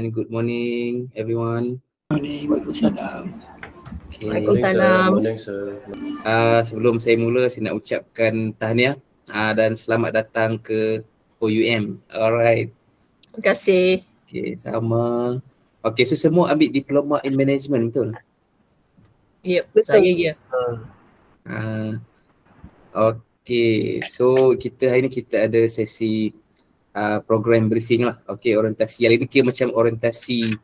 good morning everyone. Waalaikumsalam. Okay. Waalaikumsalam. Morning sir. Sebelum saya mula, saya nak ucapkan tahniah dan selamat datang ke OUM. Alright. Terima kasih. Okay, sama. Okay, so semua ambil diploma in management, betul? Yep, saya ya. Okay, so hari ni kita ada sesi program briefing lah. Okay, orientasi. Yang ini kira macam orientasi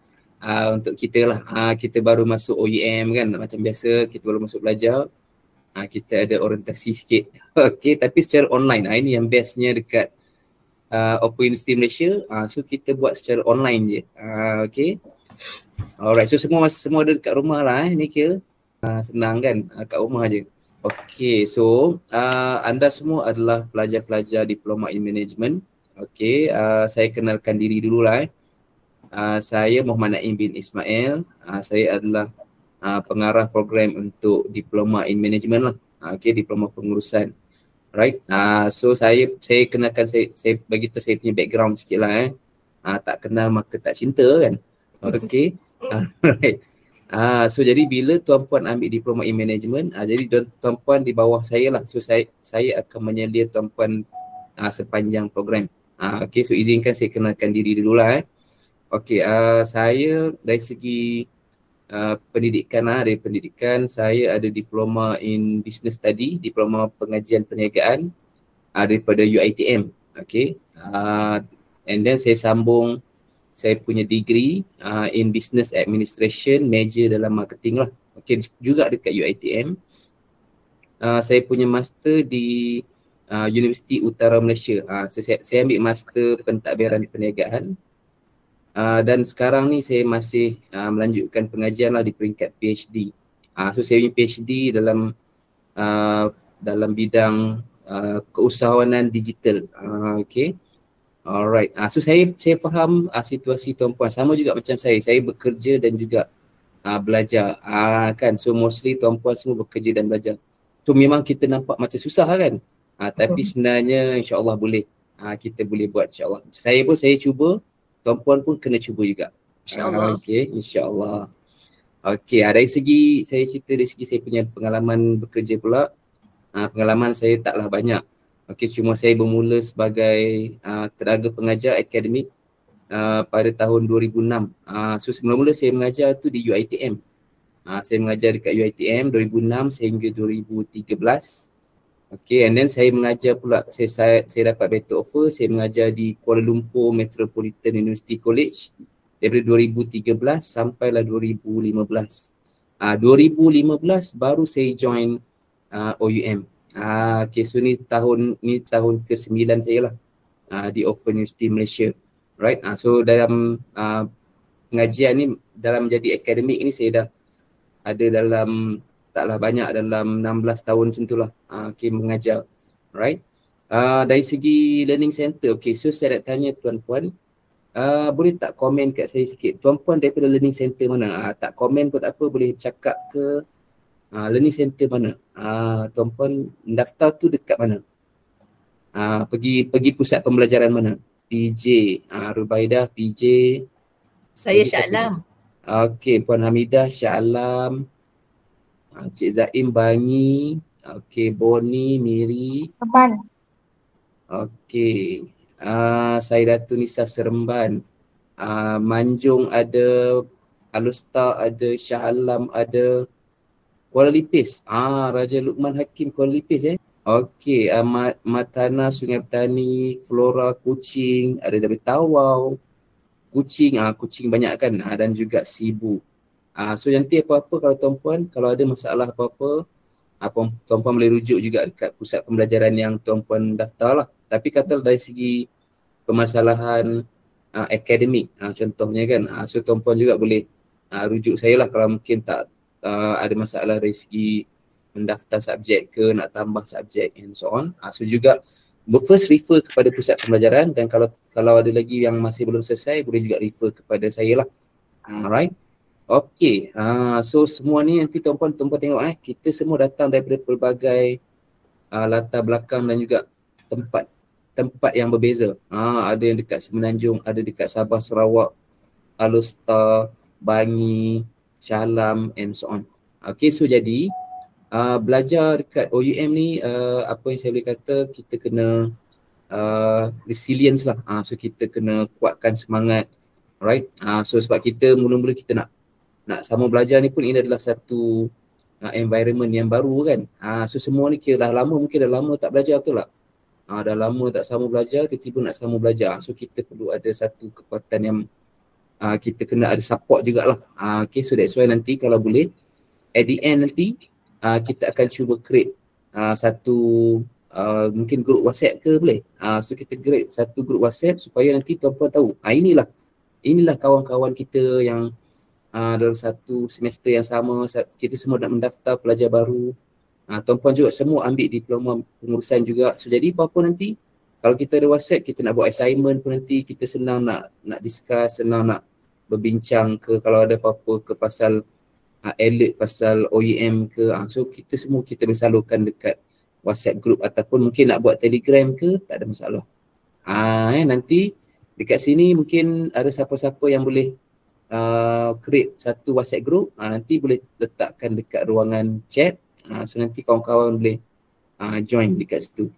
untuk kita lah. Kita baru masuk OUM kan, macam biasa kita baru masuk belajar. Kita ada orientasi sikit. Okay, tapi secara online. Ini yang bestnya dekat Open University Malaysia. So kita buat secara online je. Okay. Alright, so semua ada dekat rumah lah ni kira. Senang kan, kat rumah je. Okay, so anda semua adalah pelajar-pelajar Diploma in Management. Okay, saya kenalkan diri dulu lah. Saya Muhammad Naim bin Ismail. Saya adalah pengarah program untuk Diploma in Management lah. Okay, Diploma Pengurusan. Right, so saya kenalkan, saya bagi tahu saya punya background sikit lah. Tak kenal maka tak cinta kan. Okay, right. So jadi bila tuan-puan ambil Diploma in Management, jadi tuan-puan di bawah saya lah. So saya akan menyelia tuan-puan sepanjang program. Okay, so izinkan saya kenalkan diri dulu lah. Okay, saya dari segi pendidikan, dari pendidikan saya ada Diploma in Business Study, Diploma Pengajian Perniagaan daripada UiTM. Okay, and then saya sambung saya punya degree in Business Administration, major dalam marketing lah. Okay, juga dekat UiTM. Saya punya master di Universiti Utara Malaysia. Saya ambil master pentadbiran perniagaan. Dan sekarang ni saya masih melanjutkan pengajian lah di peringkat PhD. So saya punya PhD dalam bidang keusahawanan digital. Okay. Alright. So saya faham situasi tuan-puan. Sama juga macam saya bekerja dan juga belajar. Kan, so mostly tuan-puan semua bekerja dan belajar. So memang kita nampak macam susah kan. Tapi sebenarnya insya-Allah boleh. Kita boleh buat insya-Allah. Saya cuba. Tuan-puan pun kena cuba juga. InsyaAllah. Okay, insyaAllah. Okay, dari segi, saya cerita dari segi saya punya pengalaman bekerja pula. Pengalaman saya taklah banyak. Okay, cuma saya bermula sebagai tenaga pengajar akademik pada tahun 2006. So semula-mula saya mengajar tu di UiTM. Saya mengajar dekat UiTM 2006 sehingga 2013. Okay, and then saya mengajar pula, saya dapat better offer, saya mengajar di Kuala Lumpur Metropolitan University College daripada 2013 sampailah 2015. 2015 baru saya join OUM. Okay, so ni tahun ke-9 saya lah di Open University Malaysia. Right, so dalam pengajian ni, dalam jadi akademik ni saya dah ada dalam taklah banyak, dalam 16 tahun macam tu lah mengajar. Right, dari segi learning center, okay, so saya nak tanya tuan-puan, boleh tak komen kat saya sikit, tuan-puan daripada learning center mana? Tak komen pun tak apa, boleh cakap ke learning center mana? Tuan-puan daftar tu dekat mana? Pergi pusat pembelajaran mana? PJ, Rubaidah PJ. Saya Shah Alam. Okay, Puan Hamidah Shah Alam. Cik Zaim Bangi. Okay, Boni, Miri. Seremban. Okay, Saidatun Nisa Seremban. Manjung ada, Alustar ada, Shah Alam ada, Kuala Lipis. Raja Luqman Hakim Kuala Lipis Okay, Matana Sungai Petani, Flora Kuching, ada dari Tawau, Kuching, Kuching banyak kan, dan juga Sibu. So nanti apa-apa kalau tuan-puan, kalau ada masalah apa-apa, tuan-puan boleh rujuk juga dekat pusat pembelajaran yang tuan-puan daftar lah. Tapi kata dari segi permasalahan akademik, contohnya kan, so tuan-puan juga boleh rujuk saya lah kalau mungkin tak ada masalah dari segi mendaftar subjek ke, nak tambah subjek and so on. So juga first refer kepada pusat pembelajaran, dan kalau ada lagi yang masih belum selesai, boleh juga refer kepada saya lah. Alright. Okay, so semua ni nanti tuan-puan tengok kita semua datang daripada pelbagai latar belakang dan juga tempat yang berbeza. Ada yang dekat Semenanjung, ada dekat Sabah, Sarawak, Alustar, Bangi, Shah Alam and so on. Okay, so jadi belajar dekat OUM ni apa yang saya boleh kata, kita kena resilience lah. So kita kena kuatkan semangat, right? So sebab kita mula-mula kita nak sama belajar ni pun ini adalah satu environment yang baru kan. So semua ni kira dah lama, mungkin dah lama tak belajar, betul tak? Dah lama tak sama belajar, tiba-tiba nak sama belajar. So kita perlu ada satu kekuatan yang kita kena ada support jugalah. Okay, so that's why nanti kalau boleh at the end nanti kita akan cuba create satu mungkin group WhatsApp ke boleh. So kita create satu group WhatsApp supaya nanti tuan-puan tahu. Inilah kawan-kawan kita yang dalam satu semester yang sama, kita semua nak mendaftar pelajar baru. Tuan-puan juga semua ambil diploma pengurusan juga. So jadi apa-apa nanti kalau kita ada WhatsApp, kita nak buat assignment pun nanti kita senang nak discuss, senang nak berbincang ke kalau ada apa-apa ke pasal alert pasal OEM ke. So kita semua kita boleh salurkan dekat WhatsApp group ataupun mungkin nak buat Telegram ke, tak ada masalah. Nanti dekat sini mungkin ada siapa-siapa yang boleh create satu WhatsApp group, nanti boleh letakkan dekat ruangan chat. So nanti kawan-kawan boleh join dekat situ.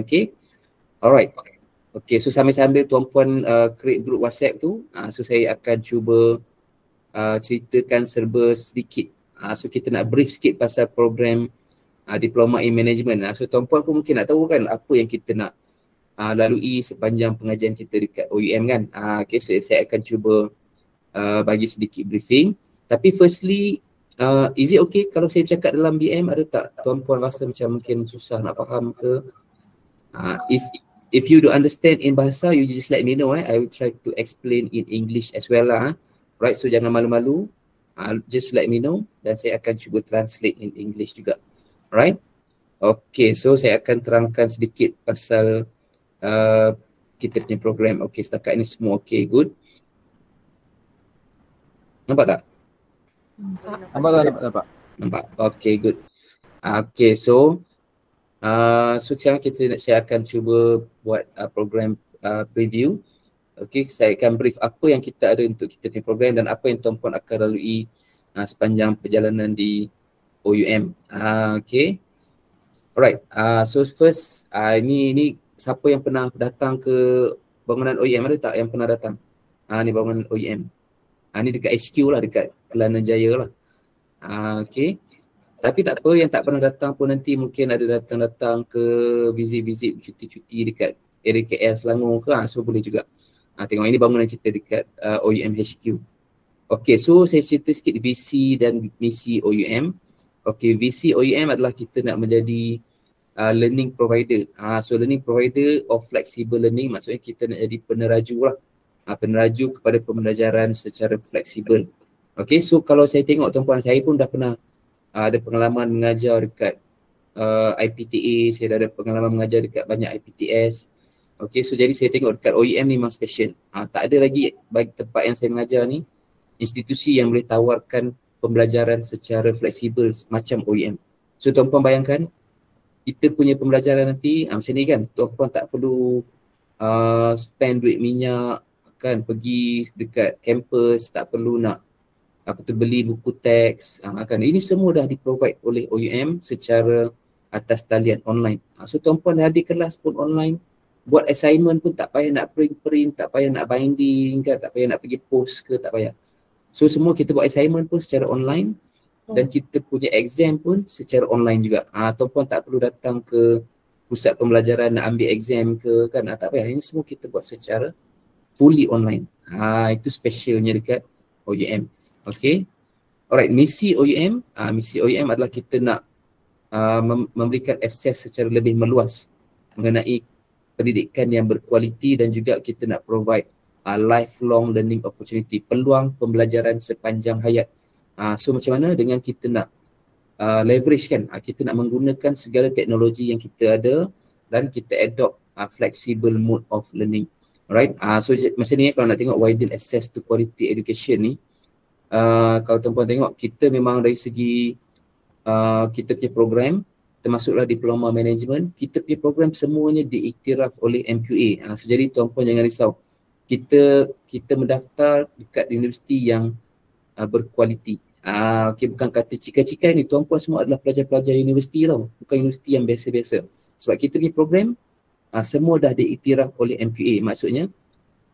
Okay, alright. Okay, so sambil-sambil tuan-puan create group WhatsApp tu, so saya akan cuba ceritakan serba sedikit. So kita nak brief sikit pasal program Diploma in Management. So tuan-puan pun mungkin nak tahu kan apa yang kita nak lalui sepanjang pengajian kita dekat OUM kan. Okay, so saya akan cuba bagi sedikit briefing. Tapi firstly, is it okay kalau saya cakap dalam BM, ada tak tuan-puan rasa macam mungkin susah nak faham ke? If you do understand in bahasa, you just let me know. I will try to explain in English as well lah. Right, so jangan malu-malu. Just let me know dan saya akan cuba translate in English juga. Right? Okay, so saya akan terangkan sedikit pasal kita punya program. Okay, setakat ini semua okay, good. Nampak tak? Nampak. Okay, good. Okay, so sekarang saya akan cuba buat program preview. Okay, saya akan brief apa yang kita ada untuk kita punya program dan apa yang tuan-puan akan lalui sepanjang perjalanan di OUM. Okay, alright. So first, ini siapa yang pernah datang ke bangunan OUM, ada tak yang pernah datang? Ni bangunan OUM. Ni dekat HQ lah, dekat Kelana Jaya lah. Okay, tapi tak apa, yang tak pernah datang pun nanti mungkin ada datang-datang ke visit-visit cuti-cuti dekat area KL Selangor ke, so boleh juga. Tengok ini bangunan kita dekat OUM HQ. Okay, so saya cerita sikit visi dan misi OUM. Okay, visi OUM adalah kita nak menjadi learning provider. So learning provider of flexible learning, maksudnya kita nak jadi peneraju lah. Peneraju kepada pembelajaran secara fleksibel. Okay, so kalau saya tengok tuan-puan, saya pun dah pernah ada pengalaman mengajar dekat IPTA, saya dah ada pengalaman mengajar dekat banyak IPTS. Okay, so jadi saya tengok dekat OUM ni memang special. Tak ada lagi bagi tempat yang saya mengajar ni institusi yang boleh tawarkan pembelajaran secara fleksibel macam OUM. So tuan-puan bayangkan, kita punya pembelajaran nanti macam ni kan, tuan-puan tak perlu spend duit minyak kan, pergi dekat kampus, tak perlu nak beli buku teks kan. Ini semua dah di-provide oleh OUM secara atas talian online. So tuan-puan hadir kelas pun online, buat assignment pun tak payah nak print, tak payah nak binding kan, tak payah nak pergi post ke, tak payah. So semua kita buat assignment pun secara online dan kita punya exam pun secara online juga. Tuan-puan tak perlu datang ke pusat pembelajaran nak ambil exam ke kan, tak payah. Ini semua kita buat secara fully online. Itu specialnya dekat OUM. Okay. Alright, misi OUM. Misi OUM adalah kita nak memberikan akses secara lebih meluas mengenai pendidikan yang berkualiti dan juga kita nak provide lifelong learning opportunity, peluang pembelajaran sepanjang hayat. So macam mana dengan kita nak leverage kan, kita nak menggunakan segala teknologi yang kita ada dan kita adopt flexible mode of learning. Alright, so macam ni kalau nak tengok wider access to quality education ni, kalau tuan-puan tengok kita memang dari segi kita punya program, termasuklah diploma management, kita punya program semuanya diiktiraf oleh MQA. So jadi tuan-puan jangan risau. kita mendaftar dekat universiti yang berkualiti. Okey, bukan kata cikai-cikai ni, tuan-puan semua adalah pelajar-pelajar universiti tau, bukan universiti yang biasa-biasa. Sebab kita punya program semua dah diiktiraf oleh MQA. Maksudnya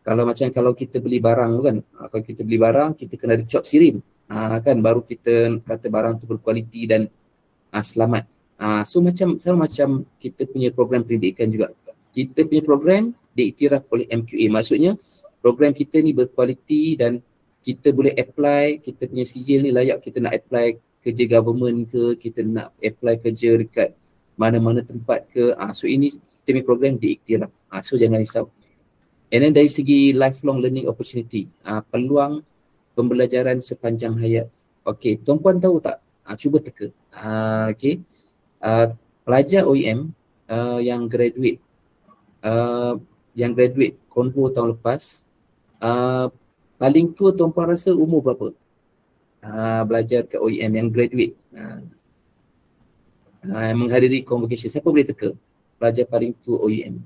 kalau kita beli barang tu kan, kalau kita beli barang kita kena dicop sirim kan, baru kita kata barang tu berkualiti dan selamat. So sama macam kita punya program pendidikan juga. Kita punya program diiktiraf oleh MQA. Maksudnya program kita ni berkualiti dan kita boleh apply, kita punya sijil ni layak kita nak apply kerja government ke, kita nak apply kerja dekat mana-mana tempat ke. So ini kita punya program diiktiraf. So jangan risau. And then dari segi lifelong learning opportunity, peluang pembelajaran sepanjang hayat. Okey, tuan-puan tahu tak? Cuba teka. Okey. Pelajar OEM yang graduate konvo tahun lepas, paling tua tuan-puan rasa umur berapa? Belajar kat OEM yang graduate, menghadiri convocation. Siapa boleh teka pelajar paling tua OEM?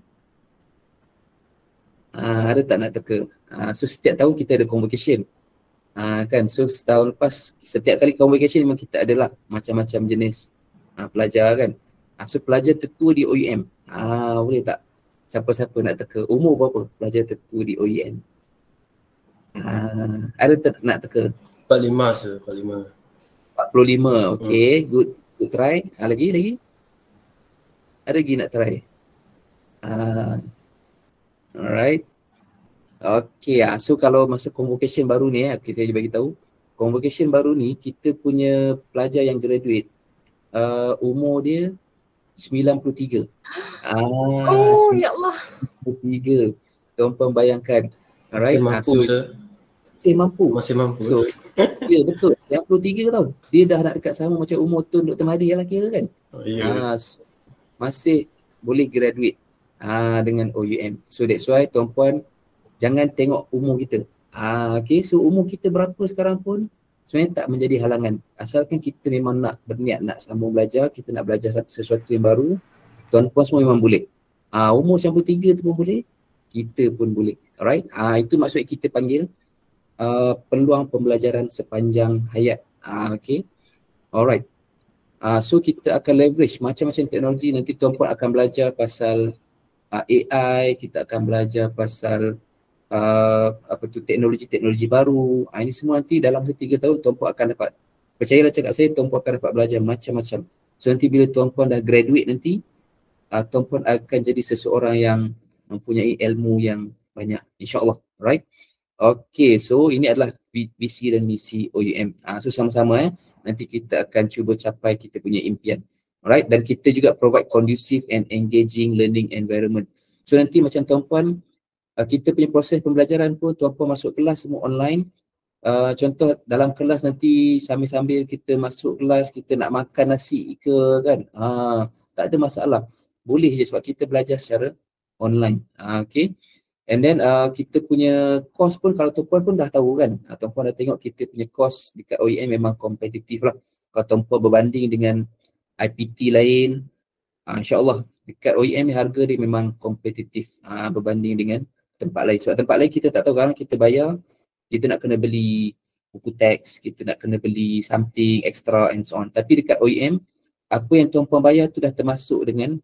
Ada tak nak teka? So setiap tahun kita ada convocation, kan? So setahun lepas, setiap kali convocation memang kita adalah macam-macam jenis pelajar kan. So pelajar tertua di OEM, boleh tak siapa-siapa nak teka umur berapa pelajar tertua di OEM? Ada tak nak teka? 45 sir, 45. 45, okay, good try. Lagi? Ada lagi nak try? Alright. Okay, so kalau masa convocation baru ni, okay, saya bagi tahu. Convocation baru ni, kita punya pelajar yang graduate, umur dia 93. Ya Allah. 93. Tuan-puan bayangkan. Alright. Masih mampu, sir. Masih mampu. So, ya betul. 93 tau. Dia dah nak dekat sama macam umur Tun Dr. Mahathir lah kira kan. Masih boleh graduate dengan OUM. So that's why tuan-puan jangan tengok umur kita. Okay, so umur kita berapa sekarang pun sebenarnya tak menjadi halangan. Asalkan kita memang nak berniat nak sambung belajar, kita nak belajar sesuatu yang baru, tuan-puan semua memang boleh. Umur 93 tu pun boleh, kita pun boleh. Alright, itu maksud kita panggil peluang pembelajaran sepanjang hayat. Okay, alright. So kita akan leverage macam-macam teknologi. Nanti tuan-puan akan belajar pasal AI, kita akan belajar pasal teknologi-teknologi baru. Ini semua nanti dalam 3 tahun tuan-puan akan dapat. Percayalah cakap saya, tuan-puan akan dapat belajar macam-macam. So nanti bila tuan-puan dah graduate nanti, tuan-puan akan jadi seseorang yang mempunyai ilmu yang banyak, insya-Allah. Right? Okay, so ini adalah visi dan misi OUM. So sama-sama nanti kita akan cuba capai kita punya impian. Alright, dan kita juga provide conducive and engaging learning environment. So nanti macam tuan-puan, kita punya proses pembelajaran pun tuan-puan masuk kelas semua online. Contoh dalam kelas nanti sambil-sambil kita masuk kelas, kita nak makan nasi ke kan, tak ada masalah. Boleh je sebab kita belajar secara online. Okay. And then kita punya course pun kalau tuan-puan pun dah tahu kan, tuan-puan dah tengok kita punya course dekat OEM memang kompetitif lah. Kalau tuan-puan berbanding dengan IPT lain, insya-Allah dekat OEM ni harga dia memang kompetitif berbanding dengan tempat lain. Sebab tempat lain kita tak tahu, kadang kita bayar, kita nak kena beli buku teks, kita nak kena beli something extra and so on. Tapi dekat OEM, apa yang tuan-puan bayar tu dah termasuk dengan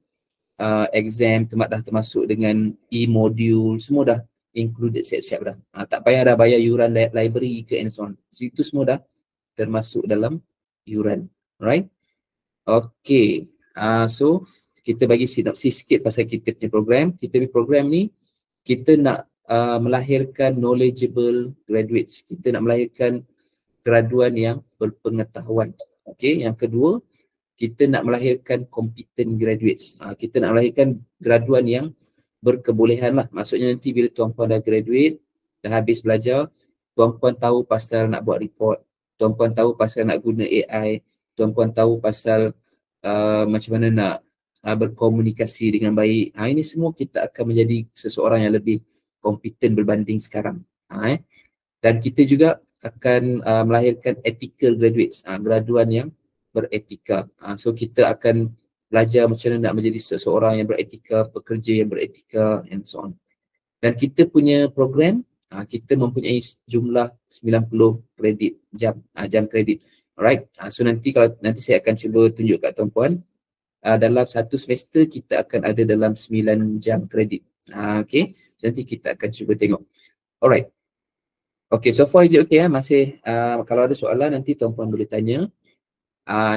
exam, dah termasuk dengan e-module, semua dah included siap-siap dah. Tak payah dah bayar yuran library ke and so on. Situ semua dah termasuk dalam yuran. Right? Okay. So kita bagi sinopsis sikit pasal kita punya program. Kita punya program ni kita nak melahirkan knowledgeable graduates. Kita nak melahirkan graduan yang berpengetahuan. Okay. Yang kedua, kita nak melahirkan competent graduates. Kita nak melahirkan graduan yang berkebolehan lah. Maksudnya nanti bila tuan-puan dah graduate, dah habis belajar, tuan-puan tahu pasal nak buat report, tuan-puan tahu pasal nak guna AI, tuan-puan tahu pasal macam mana nak berkomunikasi dengan baik. Ini semua kita akan menjadi seseorang yang lebih kompeten berbanding sekarang. Dan kita juga akan melahirkan ethical graduates, graduan yang beretika. So kita akan belajar macam mana nak menjadi seseorang yang beretika, pekerja yang beretika and so on. Dan kita punya program, kita mempunyai jumlah 90 kredit jam, jam kredit. Alright, so nanti saya akan cuba tunjuk kat tuan-puan, dalam satu semester kita akan ada dalam 9 jam kredit. Okay, nanti kita akan cuba tengok. Alright. Okay, so far is it okay? Masih, kalau ada soalan nanti tuan-puan boleh tanya.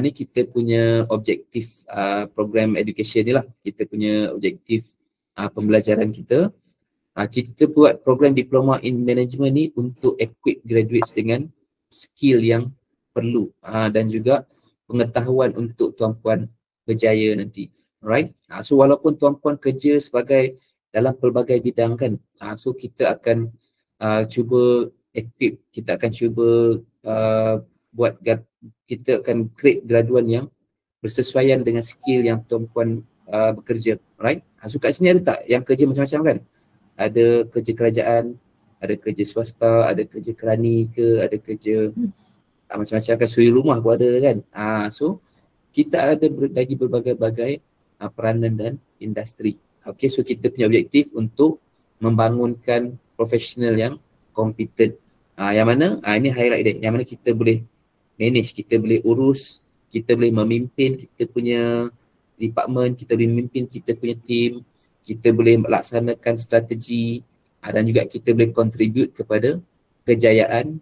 Ni kita punya objektif program education ni lah. Kita punya objektif pembelajaran kita. Kita buat program Diploma in Management ni untuk equip graduates dengan skill yang perlu dan juga pengetahuan untuk tuan-puan berjaya nanti. Alright. So walaupun tuan-puan kerja sebagai dalam pelbagai bidang kan, so kita akan cuba equip, kita akan cuba kita akan create graduan yang bersesuaian dengan skill yang tuan-puan bekerja. Alright. So kat sini ada tak yang kerja macam-macam kan? Ada kerja kerajaan, ada kerja swasta, ada kerja kerani ke, ada kerja macam-macam kan, suri rumah pun ada kan. So kita ada bagi berbagai-bagai peranan dan industri. Okay, so kita punya objektif untuk membangunkan profesional yang kompetent. Yang mana, ini highlight dia, yang mana kita boleh manage, kita boleh urus, kita boleh memimpin kita punya department, kita boleh memimpin kita punya team, kita boleh melaksanakan strategi dan juga kita boleh contribute kepada kejayaan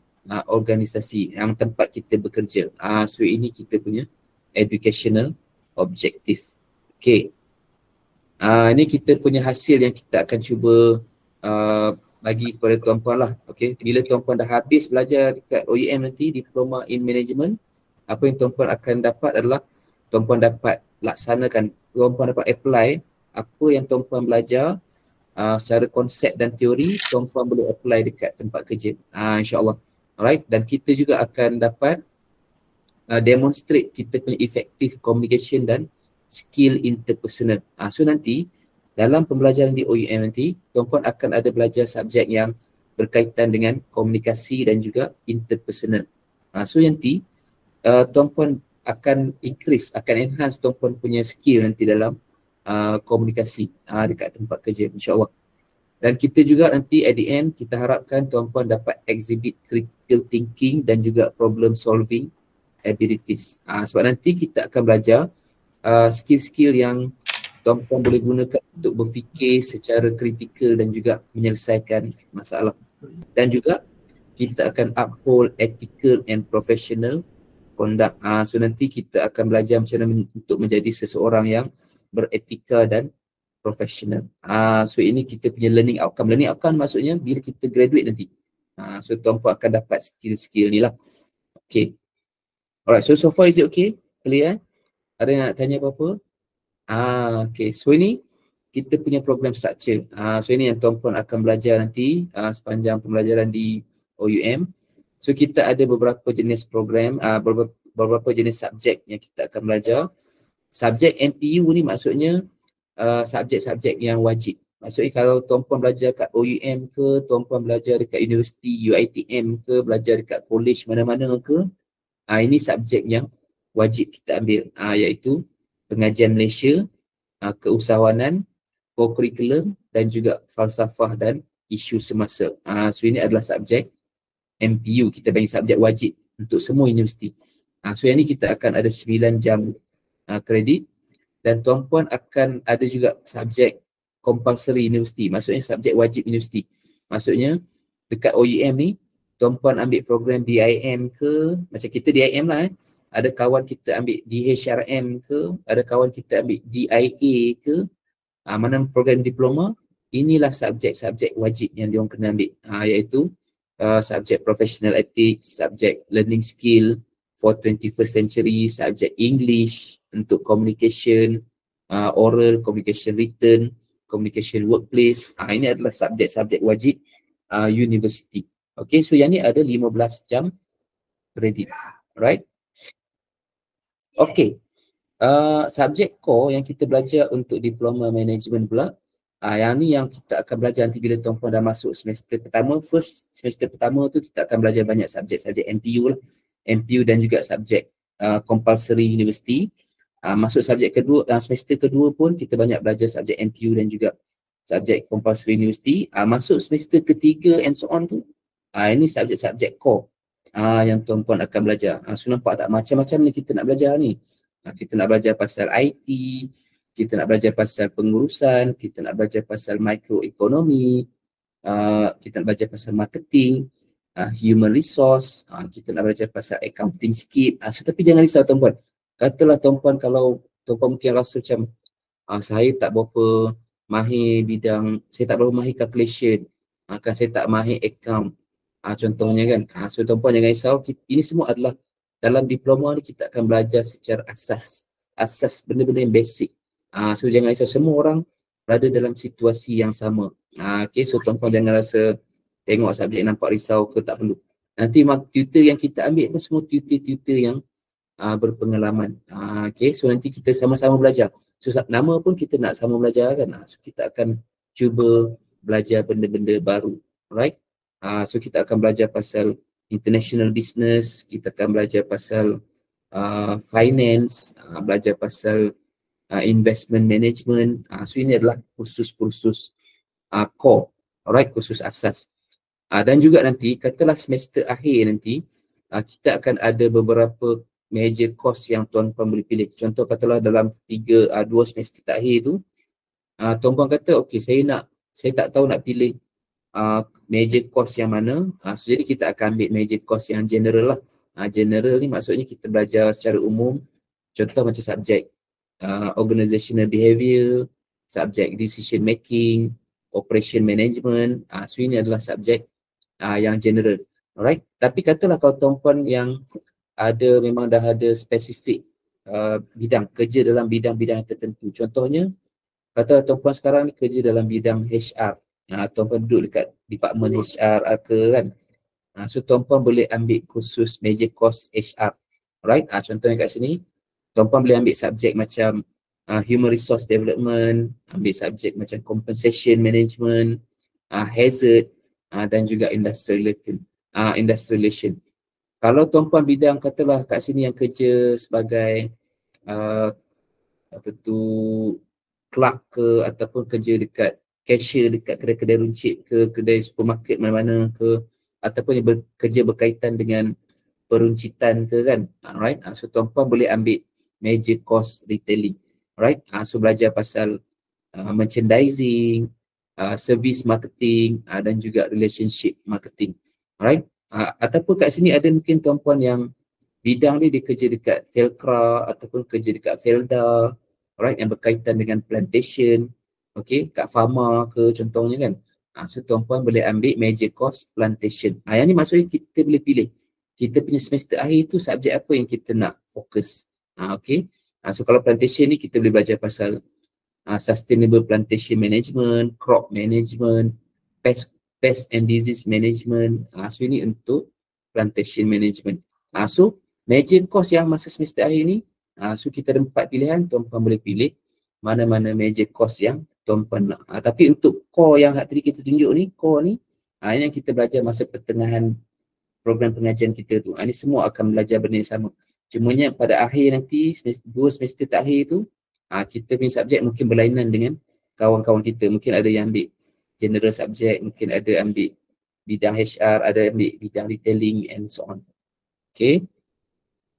organisasi yang tempat kita bekerja. So ini kita punya educational objective. Okay. Ini kita punya hasil yang kita akan cuba bagi kepada tuan-puan lah. Okay. Bila tuan-puan dah habis belajar dekat OUM nanti, Diploma in Management, apa yang tuan-puan akan dapat adalah tuan-puan dapat laksanakan, tuan-puan dapat apply apa yang tuan-puan belajar secara konsep dan teori, tuan-puan boleh apply dekat tempat kerja. InsyaAllah. Alright, dan kita juga akan dapat demonstrate kita punya effective communication dan skill interpersonal. So nanti dalam pembelajaran di OUM nanti, tuan-puan akan ada belajar subjek yang berkaitan dengan komunikasi dan juga interpersonal. So nanti tuan-puan akan increase, akan enhance tuan-puan punya skill nanti dalam komunikasi dekat tempat kerja, insyaAllah. Dan kita juga nanti at the end kita harapkan tuan-puan dapat exhibit critical thinking dan juga problem solving abilities. Sebab nanti kita akan belajar skill-skill yang tuan-puan boleh gunakan untuk berfikir secara kritikal dan juga menyelesaikan masalah. Dan juga kita akan uphold ethical and professional conduct. So nanti kita akan belajar macam mana untuk menjadi seseorang yang beretika dan profesional. So ini kita punya learning outcome. Learning outcome maksudnya bila kita graduate nanti. So tuan-puan akan dapat skill-skill ni lah. Okay. Alright, so far is it okay? Clear? Ada yang nak tanya apa-apa? Okay, so ini kita punya program structure. So ini yang tuan-puan akan belajar nanti sepanjang pembelajaran di OUM. So kita ada beberapa jenis program, beberapa jenis subjek yang kita akan belajar. Subjek MPU ni maksudnya subjek-subjek yang wajib. Maksudnya kalau tuan-puan belajar kat OUM ke, tuan-puan belajar dekat universiti UiTM ke, belajar dekat college mana-mana ke, ini subjek yang wajib kita ambil, iaitu pengajian Malaysia, keusahawanan, co-curriculum dan juga falsafah dan isu semasa. So ini adalah subjek MPU, kita bagi subjek wajib untuk semua universiti. So yang ni kita akan ada 9 jam kredit dan tuan-puan akan ada juga subjek compulsory universiti, maksudnya subjek wajib universiti. Maksudnya dekat OUM ni tuan-puan ambil program DIM ke, macam kita DIM lah ada kawan kita ambil DHRM ke, ada kawan kita ambil DIA ke, mana program diploma, inilah subjek-subjek wajib yang diorang kena ambil, iaitu subjek professional ethics, subjek learning skill for 21st century, subjek English untuk communication, oral, communication written, communication workplace. Ini adalah subjek-subjek wajib university. Okay, so yang ni ada 15 jam kredit. Alright. Okay. Subjek core yang kita belajar untuk diploma management pula, yang ni yang kita akan belajar nanti bila tuan-puan dah masuk semester pertama. First semester pertama tu kita akan belajar banyak subjek-subjek MPU lah. MPU dan juga subjek compulsory university. Masuk subjek kedua, semester kedua pun kita banyak belajar subjek MPU dan juga subjek compulsory university. Masuk semester ketiga and so on tu, ini subjek-subjek core yang tuan-puan akan belajar. So nampak tak macam-macam ni kita nak belajar ni. Kita nak belajar pasal IT, kita nak belajar pasal pengurusan, kita nak belajar pasal mikroekonomi, kita nak belajar pasal marketing, human resource, kita nak belajar pasal accounting sikit. So tapi jangan risau tuan-puan. Katalah tuan-puan kalau tuan-puan mungkin rasa macam saya tak berapa mahir bidang, saya tak berapa mahir calculation, kan saya tak mahir account, contohnya kan. So tuan-puan jangan risau, ini semua adalah dalam diploma ni kita akan belajar secara asas benda-benda yang basic. So jangan risau, semua orang berada dalam situasi yang sama. Okay, so tuan-puan jangan rasa tengok subjek nampak risau ke, tak perlu. Nanti tutor yang kita ambil pun semua tutor-tutor yang berpengalaman. Okay, so nanti kita sama-sama belajar. So nama pun kita nak sama belajar kan. So kita akan cuba belajar benda-benda baru. Right? So kita akan belajar pasal international business, kita akan belajar pasal finance, belajar pasal investment management. So ini adalah kursus-kursus core. Alright, kursus asas. Dan juga nanti katalah semester akhir nanti kita akan ada beberapa major course yang tuan-puan boleh pilih. Contoh katalah dalam 2 semester akhir tu, tuan-puan kata okey saya tak tahu nak pilih major course yang mana. So jadi kita akan ambil major course yang general lah. General ni maksudnya kita belajar secara umum. Contoh macam subjek organizational behavior, subjek decision making, operation management. So ini adalah subjek yang general. Alright. Tapi katalah kalau tuan-puan yang memang dah ada spesifik bidang, kerja dalam bidang-bidang tertentu. Contohnya, kata tuan-puan sekarang ni kerja dalam bidang HR. Tuan-puan duduk dekat department HR ke kan. So tuan-puan boleh ambil khusus major course HR. Alright, contohnya kat sini, tuan-puan boleh ambil subjek macam human resource development, ambil subjek macam compensation management, hazard, dan juga industrial relation. Kalau tuan-puan bidang katalah kat sini yang kerja sebagai clerk ke, ataupun kerja dekat cashier dekat kedai-kedai runcit ke, kedai supermarket mana-mana ke, ataupun yang bekerja berkaitan dengan peruncitan ke kan. Alright, so tuan-puan boleh ambil major course retailing. Alright, so belajar pasal merchandising, service marketing, dan juga relationship marketing. Alright. Ataupun kat sini ada mungkin tuan-puan yang bidang ni dia kerja dekat Felcra ataupun kerja dekat Felda, alright, yang berkaitan dengan plantation, okay, kat Pharma ke contohnya kan. So tuan-puan boleh ambil major course plantation. Yang ni maksudnya kita boleh pilih kita punya semester akhir tu subjek apa yang kita nak fokus. Okay. So kalau plantation ni kita boleh belajar pasal sustainable plantation management, crop management, pest and disease management. So ini untuk plantation management. So major course yang masa semester akhir ni, so kita ada 4 pilihan, tuan-puan boleh pilih mana-mana major course yang tuan-puan nak. Tapi untuk core yang tadi kita tunjuk ni, core ni, yang kita belajar masa pertengahan program pengajian kita tu. Ini semua akan belajar benda yang sama. Cumanya pada akhir nanti, 2 semester terakhir tu, kita punya subjek mungkin berlainan dengan kawan-kawan kita. Mungkin ada yang ambil general subjek, mungkin ada ambil bidang HR, ada ambil bidang retailing and so on. Okay.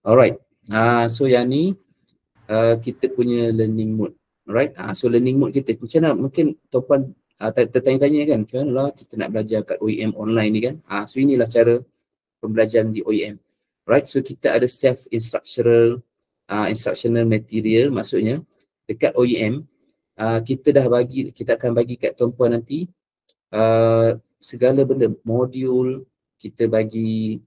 Alright. So yang ni kita punya learning mode. Alright. So learning mode kita macam mana? Mungkin tuan-puan tertanya-tanya kan, macam mana lah kita nak belajar kat OEM online ni kan. So inilah cara pembelajaran di OEM. Right. So kita ada self-instructional instructional material, maksudnya dekat OEM kita akan bagi kat tuan-puan nanti segala benda, modul, kita bagi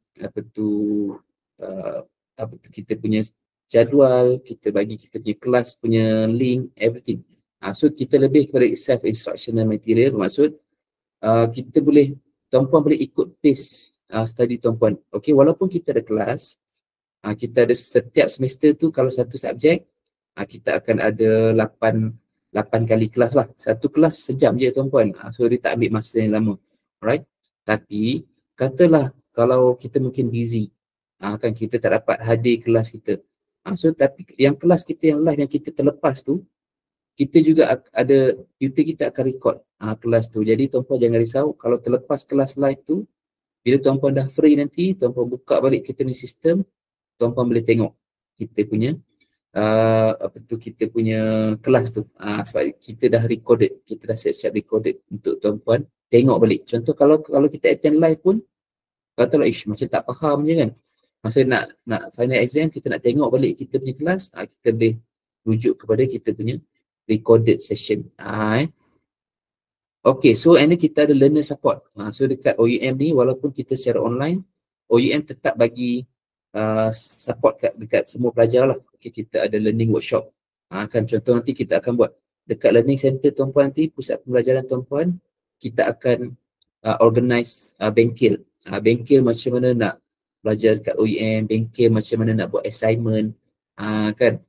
kita punya jadual, kita bagi kita punya kelas punya link, everything. So kita lebih kepada self-instructional material, bermaksud kita boleh, tuan-puan boleh ikut pace study tuan-puan. Okay, walaupun kita ada kelas, kita ada setiap semester tu kalau satu subjek, kita akan ada 8 kali kelas lah. Satu kelas sejam je tuan-puan. So dia tak ambil masa yang lama. Alright. Tapi katalah kalau kita mungkin busy, kan kita tak dapat hadir kelas kita. So tapi yang kelas kita yang live yang kita terlepas tu, kita juga ada tutor kita akan record kelas tu. Jadi tuan-puan jangan risau kalau terlepas kelas live tu, bila tuan-puan dah free nanti, tuan-puan buka balik kita ni sistem, tuan-puan boleh tengok kita punya kita punya kelas tu. Sebab kita dah recorded, kita dah siap-siap recorded untuk tuan-puan tengok balik. Contoh kalau kita attend live pun, katalah macam tak faham je kan, masa nak final exam kita nak tengok balik kita punya kelas, kita boleh rujuk kepada kita punya recorded session. Okay, so and then kita ada learner support. So dekat OUM ni walaupun kita secara online, OUM tetap bagi support dekat semua pelajar lah. Okay, kita ada learning workshop. Kan contoh nanti kita akan buat dekat learning center tuan-puan nanti, pusat pembelajaran tuan-puan, kita akan organize bengkel. Bengkel macam mana nak belajar dekat OUM, bengkel macam mana nak buat assignment. Kan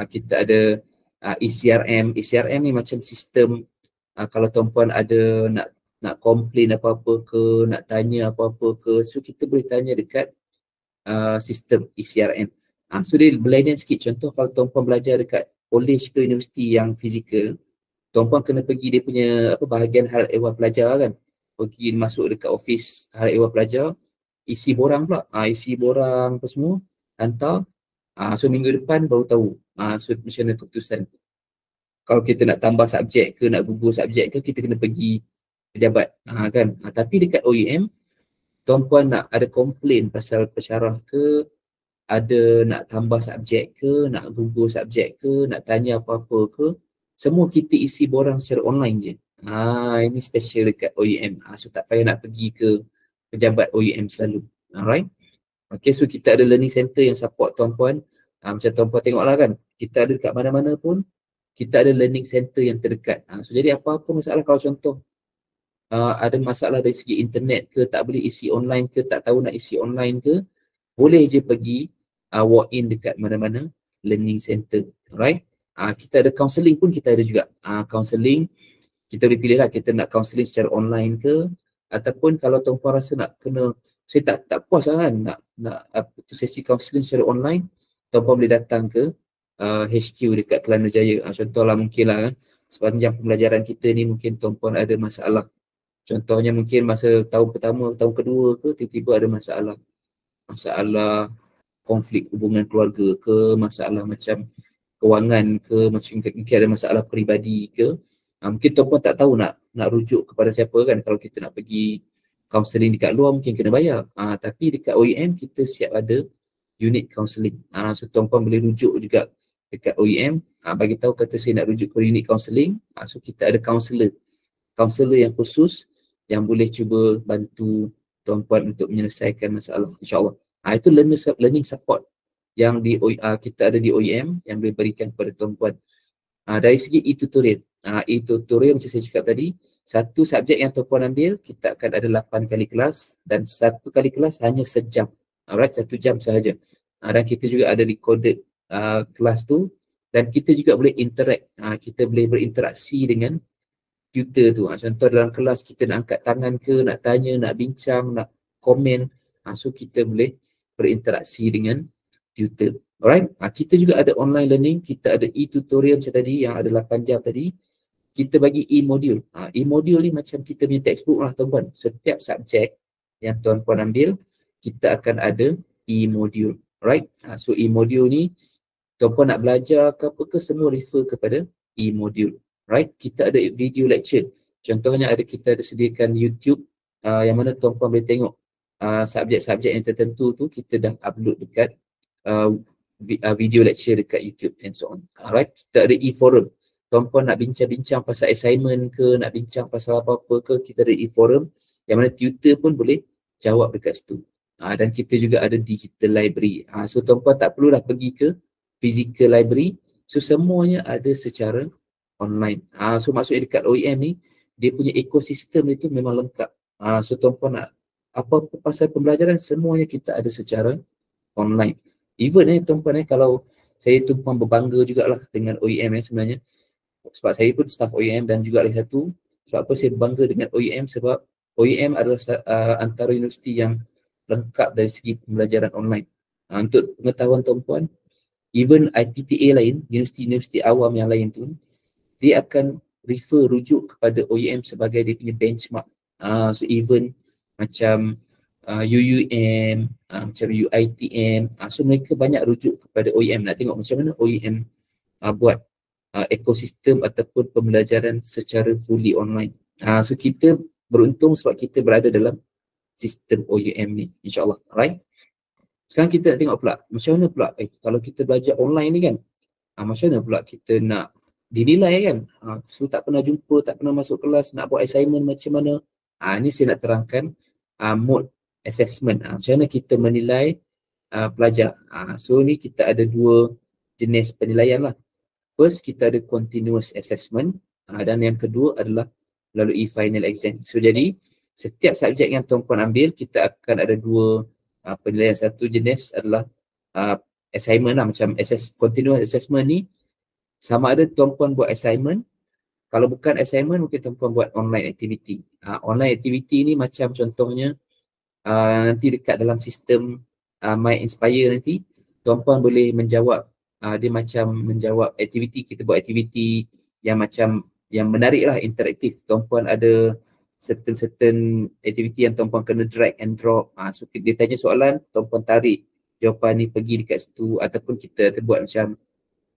kita ada ECRM. ECRM ni macam sistem kalau tuan-puan ada nak komplain apa-apa ke, nak tanya apa-apa ke, so kita boleh tanya dekat sistem ECRM. So dia berlainan sikit. Contoh kalau tuan-puan belajar dekat college ke universiti yang fizikal, tuan-puan kena pergi dia punya bahagian hal ehwal pelajar kan, pergi masuk dekat office hal ehwal pelajar, isi borang pula, isi borang apa semua, hantar. So minggu depan baru tahu so macam mana keputusan. Kalau kita nak tambah subjek ke, nak gugur subjek ke, kita kena pergi pejabat kan. Tapi dekat OUM, tuan-puan nak ada komplain pasal pensyarah ke, ada nak tambah subjek ke, nak gugur subjek ke, nak tanya apa-apa ke, semua kita isi borang secara online je. Ini special dekat OUM. So tak payah nak pergi ke pejabat OUM selalu. Alright. Okay, so kita ada learning center yang support tuan-puan. Macam tuan-puan tengoklah kan, kita ada dekat mana-mana pun, kita ada learning center yang terdekat. So jadi apa-apa masalah, kalau contoh ada masalah dari segi internet ke, tak boleh isi online ke, tak tahu nak isi online ke, boleh je pergi walk in dekat mana-mana learning center. Alright. Kita ada counselling pun, kita ada juga. Counselling, kita boleh pilih lah kita nak counselling secara online ke, ataupun kalau tuan-puan rasa nak kena, saya tak puas lah kan, nak sesi counselling secara online, tuan-puan boleh datang ke HQ dekat Kelana Jaya. Contohlah mungkin lah sepanjang pembelajaran kita ni mungkin tuan-puan ada masalah. Contohnya mungkin masa tahun pertama, tahun kedua ke, tiba-tiba ada masalah konflik hubungan keluarga ke, masalah macam kewangan ke, mungkin ada masalah peribadi ke. Mungkin tuan-puan tak tahu nak rujuk kepada siapa kan. Kalau kita nak pergi counselling dekat luar mungkin kena bayar. Tapi dekat OUM kita siap ada unit counselling. So tuan-puan boleh rujuk juga dekat OUM, bagi tahu kata saya nak rujuk ke unit counselling. So kita ada kaunselor yang khusus yang boleh cuba bantu tuan-puan untuk menyelesaikan masalah, insya-Allah. Itu learning support yang kita ada di OUM yang boleh berikan kepada tuan-puan. Dari segi e-tutorial. E-tutorial macam saya cakap tadi, satu subjek yang tuan-puan ambil, kita akan ada 8 kali kelas dan satu kali kelas hanya sejam. Alright, 1 jam sahaja. Dan kita juga ada recorded kelas tu, dan kita juga boleh interact. Kita boleh berinteraksi dengan tutor tu. Contoh dalam kelas kita nak angkat tangan ke, nak tanya, nak bincang, nak komen. So kita boleh berinteraksi dengan tutor. Alright, kita juga ada online learning, kita ada e-tutorial macam tadi yang ada 8 jam tadi. Kita bagi e-module. E-module ni macam kita punya textbook lah tuan-puan. Setiap subjek yang tuan-puan ambil, kita akan ada e-module. Alright, so e-module ni tuan-puan nak belajar ke apa ke, semua refer kepada e-module. Right, kita ada video lecture. Contohnya kita ada sediakan YouTube yang mana tuan-puan boleh tengok subjek-subjek yang tertentu tu kita dah upload dekat video lecture dekat YouTube and so on. Alright, kita ada e-forum. Tuan-puan nak bincang-bincang pasal assignment ke, nak bincang pasal apa-apa ke, kita ada e-forum yang mana tutor pun boleh jawab dekat situ. Dan kita juga ada digital library. So tuan-puan tak perlulah pergi ke physical library. So semuanya ada secara online. So maksudnya dekat OUM ni, dia punya ekosistem itu memang lengkap. So tuan-puan nak apa-apa pasal pembelajaran, semuanya kita ada secara online. Even tuan-puan kalau saya tuan-puan berbangga jugalah dengan OUM sebenarnya. Sebab saya pun staff OUM dan juga lagi satu, sebab apa saya bangga dengan OUM, sebab OUM adalah antara universiti yang lengkap dari segi pembelajaran online. Untuk pengetahuan tuan-puan, even IPTA lain, universiti-universiti awam yang lain tu, dia akan rujuk kepada OUM sebagai dia punya benchmark. So even macam UUM, macam UITM, so mereka banyak rujuk kepada OUM, nak tengok macam mana OUM buat ekosistem ataupun pembelajaran secara fully online. So kita beruntung sebab kita berada dalam sistem OUM ni, insyaAllah. Alright. Sekarang kita nak tengok pula, macam mana pula kalau kita belajar online ni kan, macam mana pula kita nak dinilai kan. So tak pernah jumpa, tak pernah masuk kelas, nak buat assignment macam mana. Ni saya nak terangkan mode assessment. Macam mana kita menilai pelajar. So ni kita ada dua jenis penilaian lah. First, kita ada continuous assessment dan yang kedua adalah melalui final exam. So jadi setiap subjek yang tuan-puan ambil, kita akan ada dua penilaian. Satu jenis adalah assignment lah, macam continuous assessment ni sama ada tuan-puan buat assignment. Kalau bukan assignment, mungkin tuan-puan buat online activity. Online activity ni macam contohnya nanti dekat dalam sistem My Inspire nanti, tuan-puan boleh menjawab, dia macam menjawab aktiviti, kita buat aktiviti yang macam yang menarik lah, interaktif. Tuan-puan ada certain aktiviti yang tuan-puan kena drag and drop. So dia tanya soalan, tuan-puan tarik jawapan ni pergi dekat situ, ataupun kita buat macam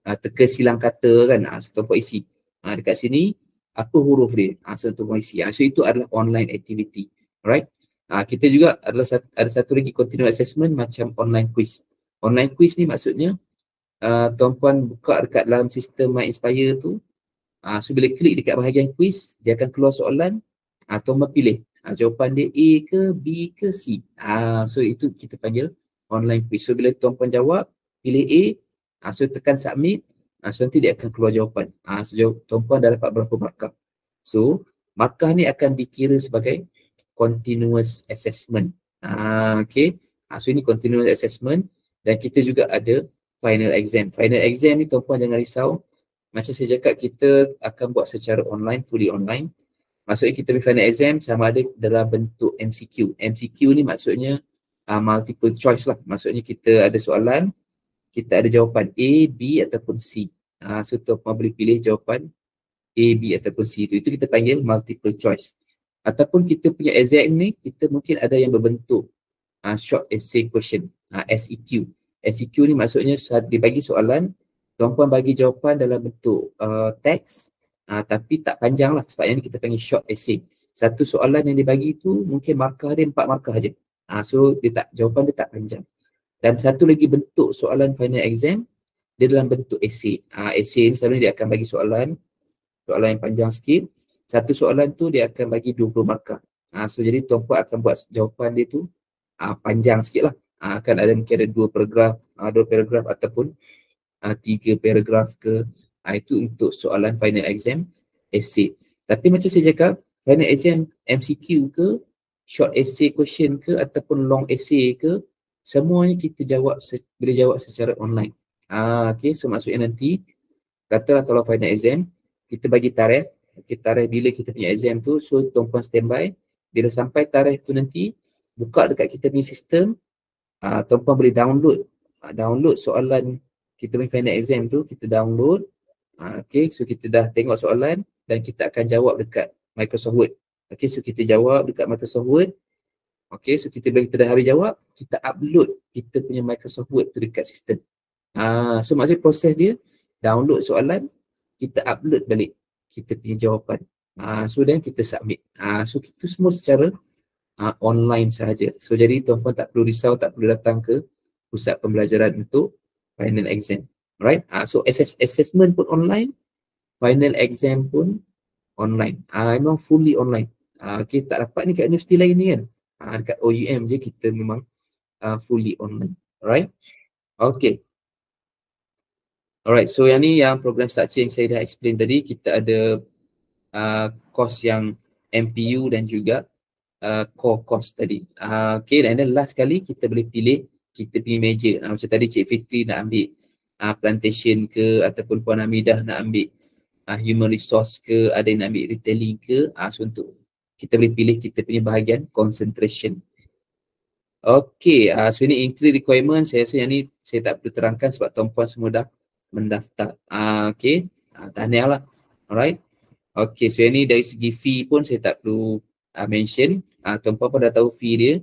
teka silang kata kan, so tuan-puan isi dekat sini apa huruf dia, so tuan-puan isi. So itu adalah online activity. Alright. Kita juga ada satu lagi continuous assessment macam online quiz. Online quiz ni maksudnya tuan-puan buka dekat dalam sistem My Inspire tu, so bila klik dekat bahagian quiz, dia akan keluar soalan, tuan-puan pilih jawapan dia A ke B ke C. So itu kita panggil online quiz. So bila tuan-puan jawab, pilih A, so tekan submit, so nanti dia akan keluar jawapan. So tuan-puan dah dapat berapa markah. So markah ni akan dikira sebagai continuous assessment. Okay. So ini continuous assessment dan kita juga ada final exam. Final exam ni tuan-puan jangan risau. Macam saya cakap, kita akan buat secara online, fully online. Maksudnya kita punya final exam sama ada dalam bentuk MCQ. MCQ ni maksudnya multiple choice lah. Maksudnya kita ada soalan, kita ada jawapan A, B ataupun C. So tuan-puan boleh pilih jawapan A, B ataupun C itu. Itu kita panggil multiple choice. Ataupun kita punya exam ni, kita mungkin ada yang berbentuk short essay question, SEQ. SEQ ni maksudnya dia bagi soalan, tuan-puan bagi jawapan dalam bentuk teks, tapi tak panjang lah, sebab yang ni kita panggil short essay. Satu soalan yang dia bagi tu mungkin markah dia 4 markah je. So jawapan dia tak panjang. Dan satu lagi bentuk soalan final exam, dia dalam bentuk essay. Essay ni selalunya dia akan bagi soalan yang panjang sikit. Satu soalan tu dia akan bagi 20 markah. So jadi tuan-puan akan buat jawapan dia tu panjang sikit lah. Akan ada mungkin ada 2 paragraf ataupun 3 paragraf ke. Itu untuk soalan final exam essay. Tapi macam saya cakap, final exam MCQ ke, short essay question ke ataupun long essay ke, semuanya kita boleh jawab secara online. Okay, so maksudnya nanti katalah kalau final exam kita bagi tarikh, tarikh bila kita punya exam tu, so tuan-puan standby. Bila sampai tarikh tu nanti, buka dekat kita punya sistem, tuan-puan boleh download soalan kita punya final exam tu, kita download. Okay, so kita dah tengok soalan dan kita akan jawab dekat Microsoft Word. Okay, so kita jawab dekat Microsoft Word. Okay, so bila kita dah habis jawab, kita upload kita punya Microsoft Word tu dekat sistem. So maksudnya proses dia, download soalan, kita upload balik kita punya jawapan. So then kita submit. So itu semua secara online sahaja. So jadi tuan-puan tak perlu risau, tak perlu datang ke pusat pembelajaran untuk final exam. Alright. So assessment pun online, final exam pun online. Memang fully online. Okay, tak dapat ni kat universiti lain ni kan. Dekat OUM je kita memang fully online. Alright. Okay. Alright, so yang ni yang program structure yang saya dah explain tadi. Kita ada course yang MPU dan juga core course tadi. Okay, dan then last kali kita boleh pilih kita punya major. Macam tadi Cik Fitri nak ambil plantation ke, ataupun Puan Hamidah nak ambil human resource ke, ada yang nak ambil retailing ke. So untuk kita boleh pilih kita punya bahagian concentration. Okay, so ini entry requirement. Saya rasa yang ni saya tak perlu terangkan sebab tuan-puan semua dah mendaftar. Okay, tahniah lah. Alright. Okay, so yang ni dari segi fee pun saya tak perlu mention. Tuan-puan pun dah tahu fee dia.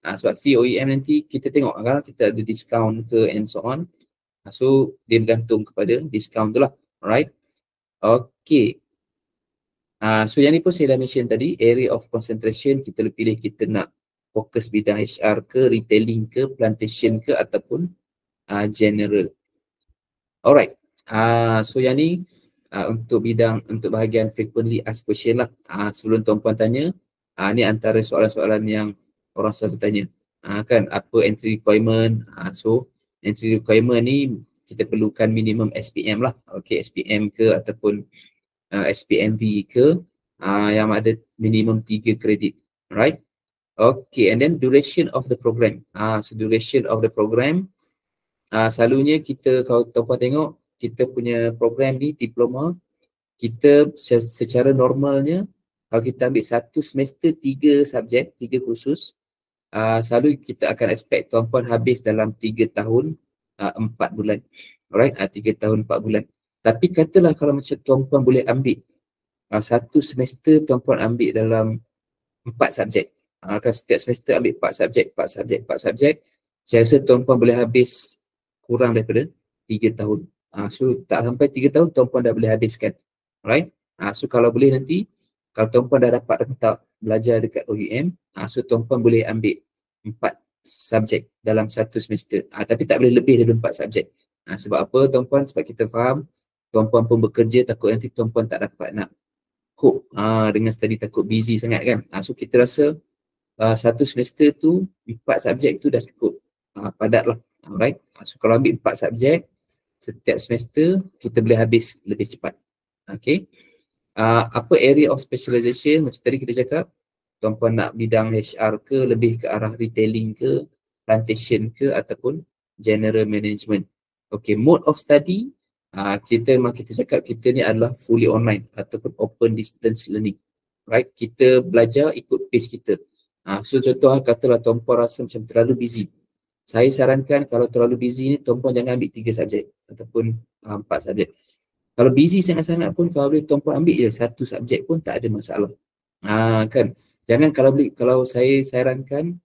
Sebab fee OEM nanti kita tengok kan kita ada discount ke and so on. So dia bergantung kepada discount tu lah. Alright. Okay. So yang ni pun saya dah mention tadi, area of concentration kita pilih kita nak fokus bidang HR ke, retailing ke, plantation ke ataupun general. Alright. So yang ni untuk bahagian frequently asked question lah. Sebelum tuan-puan tanya, ni antara soalan-soalan yang orang selalu tanya. Kan apa entry requirement? So entry requirement ni kita perlukan minimum SPM lah. Okay, SPM ke ataupun SPMV ke yang ada minimum 3 kredit. Right? Okay, and then duration of the program. So duration of the program, selalunya kita kalau tuan-puan tengok, kita punya program ni diploma, kita secara normalnya kalau kita ambil satu semester 3 subjek, 3 kursus, selalu kita akan expect tuan-puan habis dalam 3 tahun 4 bulan. Alright, 3 tahun 4 bulan. Tapi katalah kalau macam tuan-puan boleh ambil satu semester tuan-puan ambil dalam 4 subjek. Kalau setiap semester ambil 4 subjek, saya rasa tuan-puan boleh habis kurang daripada 3 tahun. So tak sampai 3 tahun tuan-puan dah boleh habiskan. Alright. So kalau boleh nanti, kalau tuan-puan dah dapat rentak belajar dekat OUM, so tuan-puan boleh ambil 4 subjek dalam satu semester. Tapi tak boleh lebih daripada 4 subjek. Sebab apa tuan-puan? Sebab kita faham, tuan-puan pun bekerja, takut nanti tuan-puan tak dapat nak cope dengan study, takut busy sangat kan. So kita rasa satu semester tu 4 subjek tu dah cukup padat lah. Alright. So kalau ambil 4 subjek setiap semester, kita boleh habis lebih cepat. Okay. Apa area of specialization? Macam tadi kita cakap, tuan-puan nak bidang HR ke, lebih ke arah retailing ke, plantation ke ataupun general management. Okay, mode of study, kita cakap kita ni adalah fully online ataupun open distance learning. Right, kita belajar ikut pace kita. So contoh katalah tuan-puan rasa macam terlalu busy. Saya sarankan kalau terlalu busy ni tuan-puan jangan ambil 3 subjek ataupun 4 subjek. Kalau busy sangat-sangat pun kalau boleh tuan-puan ambil je 1 subjek pun tak ada masalah. Kan. Jangan kalau saya sarankan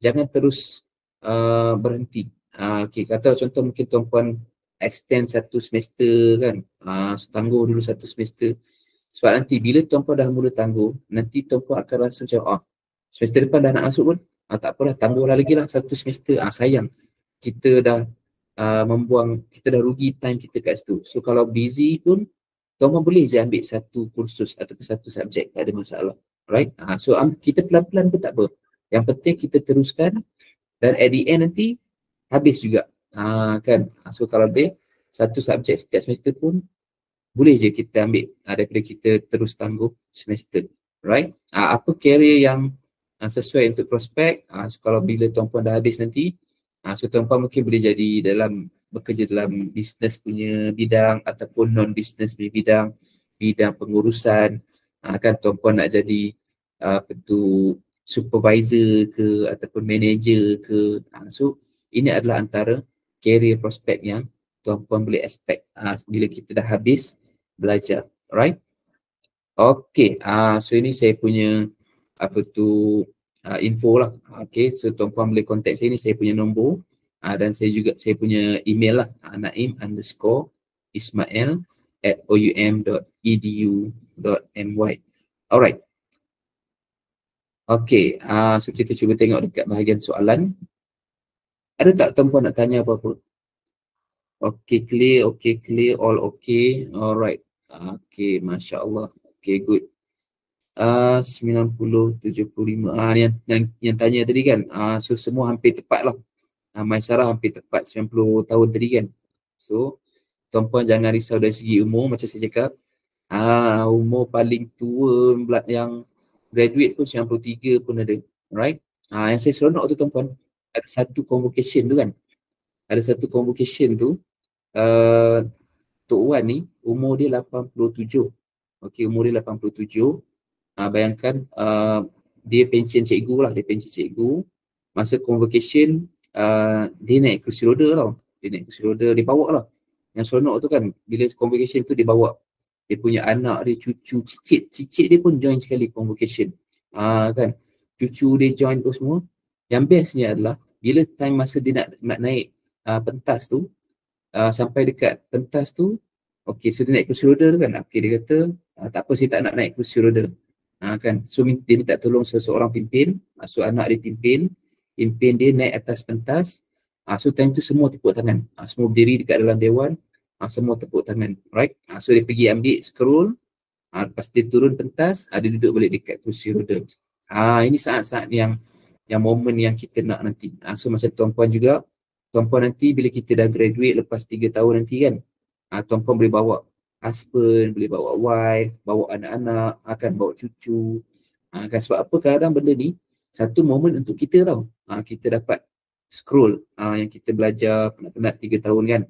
jangan terus berhenti. Okay, kata contoh mungkin tuan-puan extend 1 semester kan. Tangguh dulu 1 semester. Sebab nanti bila tuan-puan dah mula tangguh, nanti tuan-puan akan rasa macam semester depan dah nak masuk pun, tak apalah, tangguhlah lagi lah 1 semester. Sayang, kita dah kita dah rugi time kita kat situ. So kalau busy pun, tuan-puan boleh je ambil 1 kursus ataupun 1 subjek, tak ada masalah. Right? So kita pelan-pelan pun tak apa. Yang penting kita teruskan dan at the end nanti habis juga. Kan? So kalau boleh 1 subjek setiap semester pun boleh je kita ambil daripada kita terus tangguh semester. Right? Apa career yang sesuai untuk prospek? So kalau bila tuan-puan dah habis nanti, so tuan-puan mungkin boleh jadi bekerja dalam bisnes punya bidang ataupun non-bisnes punya bidang pengurusan. Kan tuan-puan nak jadi supervisor ke ataupun manager ke. So ini adalah antara career prospek yang tuan-puan boleh expect bila kita dah habis belajar. Alright? Okay, so ini saya punya info lah. Okay, so tuan-puan boleh contact saya, ni saya punya nombor dan saya punya email lah, naim_ismail@oum.edu.my. Alright. Okay, so kita cuba tengok dekat bahagian soalan. Ada tak tuan-puan nak tanya apa-apa? Okay, clear, all okay. Alright. Okay, Masya Allah. Okay, good. 90, 75. Yang tanya tadi kan. So semua hampir tepat lah. Maisarah hampir tepat 90 tahun tadi kan. So tuan-puan jangan risau dari segi umur. Macam saya cakap, umur paling tua yang graduate pun 93 pun ada. Alright. Yang saya seronok tu tuan-puan, ada satu convocation tu kan. Ada satu convocation tu, Tok Wan ni umur dia 87. Okay, umur dia 87. Bayangkan dia pension cikgu lah, masa convocation dia naik kursi roda tau. Dia naik kursi roda, dia bawa lah. Yang seronok tu kan, bila convocation tu dia bawa dia punya anak dia, cucu, cicit dia pun join sekali convocation. Kan, cucu dia join tu semua. Yang bestnya adalah bila time masa dia nak naik pentas tu, sampai dekat pentas tu, okey, so dia naik kursi roda tu kan, okey, dia kata tak apa, saya tak nak naik kursi roda. Kan, so dia minta tolong seseorang pimpin, so anak dia pimpin dia naik atas pentas. So time tu semua tepuk tangan, semua berdiri dekat dalam dewan, semua tepuk tangan, right? So dia pergi ambil scroll, lepas dia turun pentas, dia duduk balik dekat kursi roda. Ini saat-saat yang momen yang kita nak nanti. So macam tuan-puan juga, tuan-puan nanti bila kita dah graduate lepas 3 tahun nanti kan, tuan-puan boleh bawa husband, boleh bawa wife, bawa anak-anak, akan bawa cucu. Kan, sebab apa kadang benda ni satu momen untuk kita tau. Kita dapat scroll yang kita belajar penat-penat 3 tahun kan.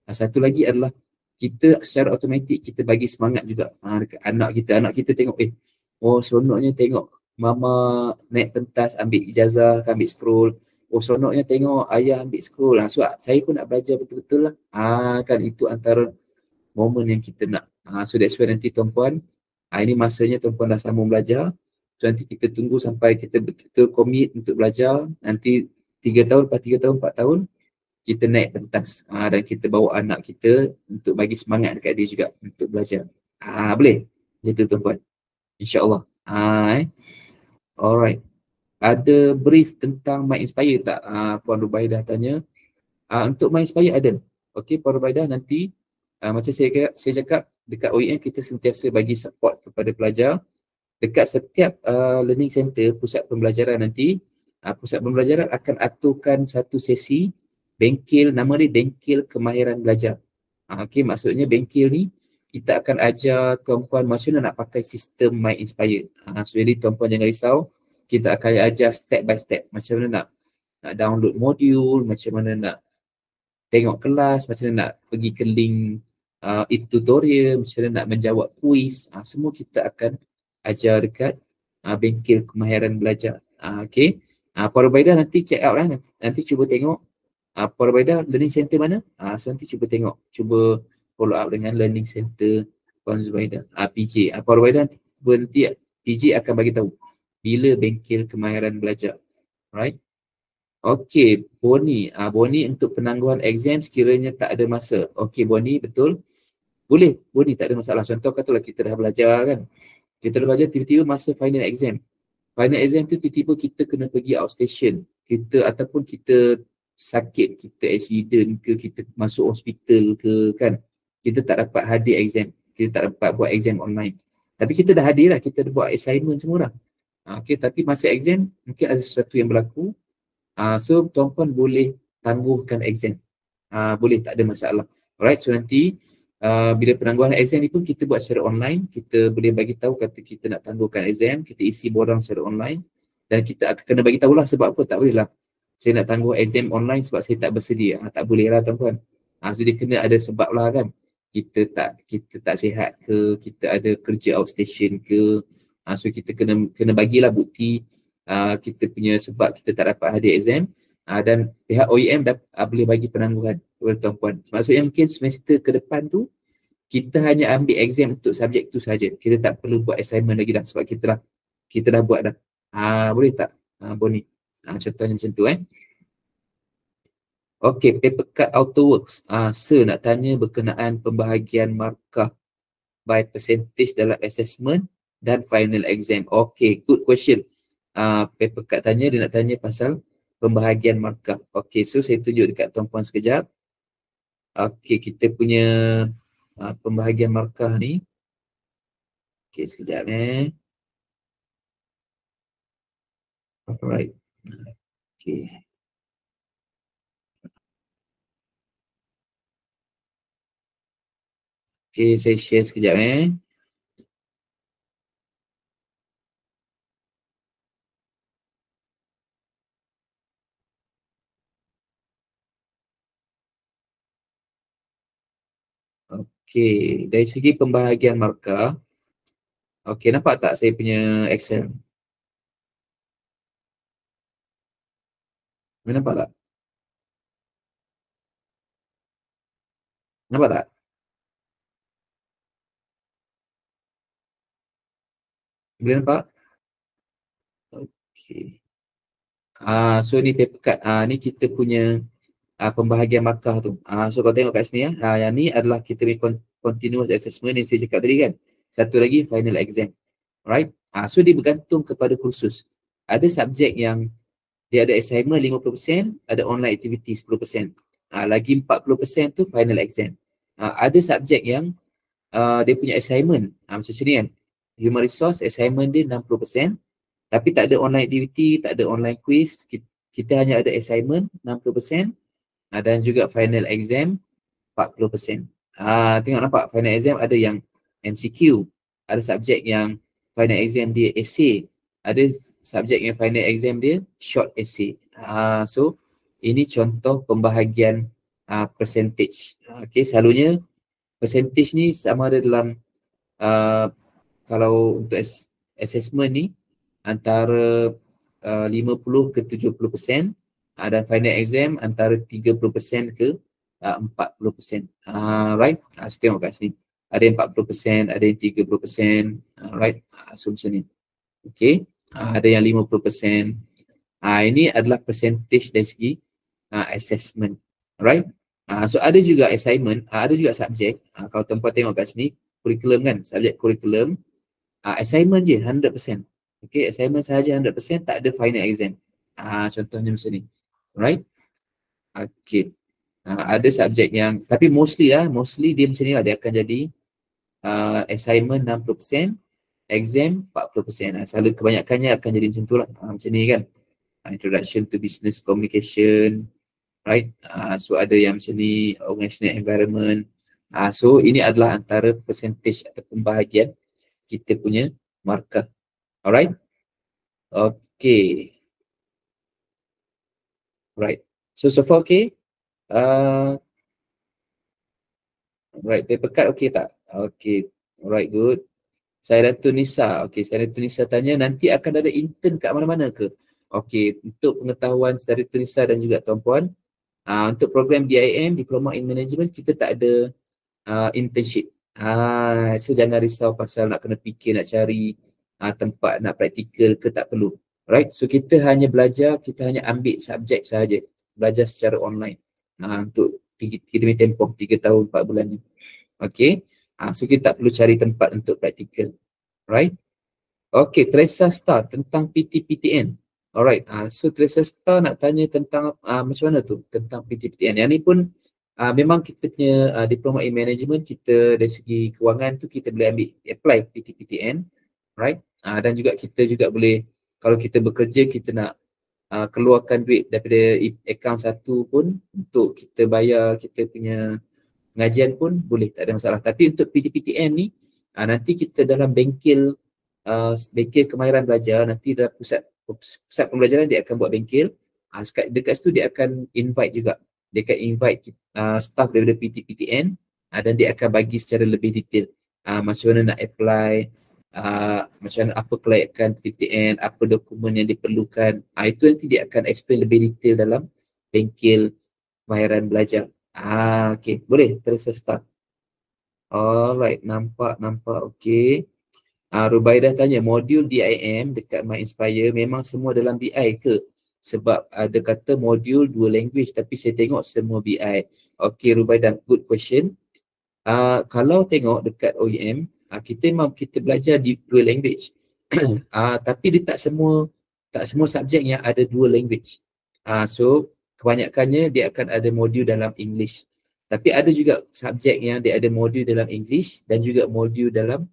Satu lagi adalah kita secara automatik kita bagi semangat juga dekat anak kita tengok, oh seronoknya tengok mama naik pentas ambil ijazah, ambil scroll. Oh seronoknya tengok ayah ambil scroll. So saya pun nak belajar betul-betul lah. Kan, itu antara momen yang kita nak. So that's why nanti tuan-puan, ini masanya tuan-puan dah sambung belajar. So nanti kita tunggu sampai kita betul-betul komit untuk belajar. Nanti 3 tahun, lepas 3 tahun, 4 tahun, kita naik pentas. Dan kita bawa anak kita untuk bagi semangat dekat dia juga untuk belajar. Boleh? Macam tu tuan-puan. InsyaAllah. Alright. Ada brief tentang My Inspire tak? Puan Rubaidah tanya. Untuk My Inspire ada. Okey, Puan Rubaidah, nanti macam saya cakap dekat OEM kita sentiasa bagi support kepada pelajar. Dekat setiap learning center, pusat pembelajaran nanti, pusat pembelajaran akan aturkan satu sesi bengkel, nama dia bengkel kemahiran belajar. Okey, maksudnya bengkel ni kita akan ajar tuan-puan macam mana nak pakai sistem My Inspire. So jadi tuan-puan jangan risau, kita akan ajar step by step macam mana nak download modul, macam mana nak tengok kelas, macam mana nak pergi ke link tutorial, macam mana nak menjawab kuis. Semua kita akan ajar dekat bengkel kemahiran belajar. Okey. Puan Rubaidah nanti check out lah. Nanti cuba tengok Puan Rubaidah learning center mana. So nanti cuba tengok, cuba follow up dengan learning center Puan Zubaidah, PJ. Puan Rubaidah nanti PJ akan bagi tahu bila bengkel kemahiran belajar. Right? Okey, Boni. Boni untuk penangguhan exam sekiranya tak ada masa. Okey, Boni, betul. Boleh, Boni, tak ada masalah. Contoh katalah kita dah belajar kan. Kita dah belajar, tiba-tiba masa final exam. Final exam tu tiba-tiba kita kena pergi outstation. Ataupun kita sakit, kita accident ke, kita masuk hospital ke kan. Kita tak dapat hadir exam. Kita tak dapat buat exam online. Tapi kita dah hadir lah, kita dah buat assignment semua dah. Okey, tapi masa exam mungkin ada sesuatu yang berlaku. So tuan-puan boleh tangguhkan exam. Boleh, tak ada masalah. Alright, so nanti bila penangguhan exam ni pun kita buat secara online. Kita boleh bagi tahu kata kita nak tangguhkan exam, kita isi borang secara online. Dan kita akan kena bagi tahulah sebab apa, tak boleh lah saya nak tangguh exam online sebab saya tak bersedia. Tak boleh lah tuan-puan. So dia kena ada sebab lah kan. Kita tak sihat ke, kita ada kerja outstation ke. So kita kena bagilah bukti kita punya sebab kita tak dapat hadir exam. Dan pihak OEM boleh bagi penangguhan kepada tuan-puan. Maksudnya mungkin semester ke depan tu kita hanya ambil exam untuk subjek tu saja. Kita tak perlu buat assignment lagi dah sebab kita dah buat dah. Boleh tak Boni? Contohnya macam tu Okey, paper cut AutoWorks. Sir nak tanya berkenaan pembahagian markah by percentage dalam assessment dan final exam. Okey, good question. Paper cut tanya, dia nak tanya pasal pembahagian markah. Okey, so saya tunjuk dekat tuan-puan sekejap. Okey, kita punya pembahagian markah ni. Okey, sekejap Alright. Okey. Okey, saya share sekejap Okey, dari segi pembahagian markah. Okey, nampak tak saya punya Excel? Nampak tak? Nampak tak? Boleh nampak? Okay. So ni paper cut. Ni kita punya pembahagian markah tu. So kalau tengok kat sini yang ni adalah kita punya continuous assessment yang saya cakap tadi kan. Satu lagi final exam. Right? So dia bergantung kepada kursus. Ada subjek yang dia ada assignment 50%, ada online activity 10%. Lagi 40% tu final exam. Ada subjek yang dia punya assignment macam ni kan. Human resource assignment dia 60%, tapi tak ada online activity, tak ada online quiz. Kita hanya ada assignment 60%, dan juga final exam 40%. Tengok nampak final exam ada yang MCQ, ada subjek yang final exam dia essay, ada subjek yang final exam dia short essay. So ini contoh pembahagian percentage. Okay, selalunya percentage ni sama ada dalam kalau untuk assessment ni antara 50 ke 70%, dan final exam antara 30% ke 40%. Right? So tengok kat sini. Ada yang 40%, ada yang 30%. Right? So macam ni. Okay. Ada yang 50%. Ini adalah percentage dari segi assessment. Right? So ada juga assignment, ada juga subjek. Kalau tuan-puan tengok kat sini, kurikulum kan, subjek kurikulum, assignment je 100%. Okay, assignment sahaja 100%, tak ada final exam. Contohnya macam ni. Right? Okay. Ada subjek yang, tapi mostly dia macam ni lah, dia akan jadi assignment 60%, exam 40%. Selalu kebanyakannya akan jadi macam tu lah. Macam ni kan. Introduction to Business Communication. Right? So ada yang macam ni, organizational environment. So ini adalah antara percentage atau pembahagian kita punya markah. Alright? Okay. Right. So far okay? Right, paper cut okay tak? Okay. Alright, good. Saya Dato' Nisa. Okay, saya Dato' Nisa tanya, nanti akan ada intern kat mana-mana ke? Okay, untuk pengetahuan saya Dato' Nisa dan juga tuan-puan, untuk program DIM, Diploma in Management, kita tak ada internship. So jangan risau pasal nak kena fikir, nak cari tempat nak praktikal ke, tak perlu. Right, so kita hanya belajar, kita hanya ambil subjek sahaja. Belajar secara online. Untuk kita punya tempoh 3 tahun 4 bulan ni. Okay, so kita tak perlu cari tempat untuk praktikal. Right. Okay, Teresa Star tentang PT-PTN. Alright, so Teresa Star nak tanya tentang macam mana tu tentang PT-PTN. Yang ni pun memang kita punya Diploma in Management, kita dari segi kewangan tu kita boleh ambil apply PT-PTN. Right, dan juga kita juga boleh, kalau kita bekerja kita nak keluarkan duit daripada akaun satu pun untuk kita bayar kita punya pengajian pun boleh, tak ada masalah. Tapi untuk PT-PTN ni nanti kita dalam bengkel kemahiran belajar, nanti dalam pusat pembelajaran dia akan buat bengkel. Dekat situ dia akan invite juga. Dia akan invite staff daripada PT-PTN dan dia akan bagi secara lebih detail macam mana nak apply, macam mana apa kelayakan PT-PTN, apa dokumen yang diperlukan. Itu nanti dia akan explain lebih detail dalam bengkel kemahiran belajar. Okay, boleh terus start. Alright, nampak okay. Rubaidah tanya, modul DIM dekat MyInspire memang semua dalam BI ke? Sebab ada kata modul 2 language tapi saya tengok semua BI. Okay Rubaidah, good question. Kalau tengok dekat OEM, kita belajar di 2 language. Tapi dia tak semua subjek yang ada 2 language. So kebanyakannya dia akan ada modul dalam English. Tapi ada juga subjek yang dia ada modul dalam English dan juga modul dalam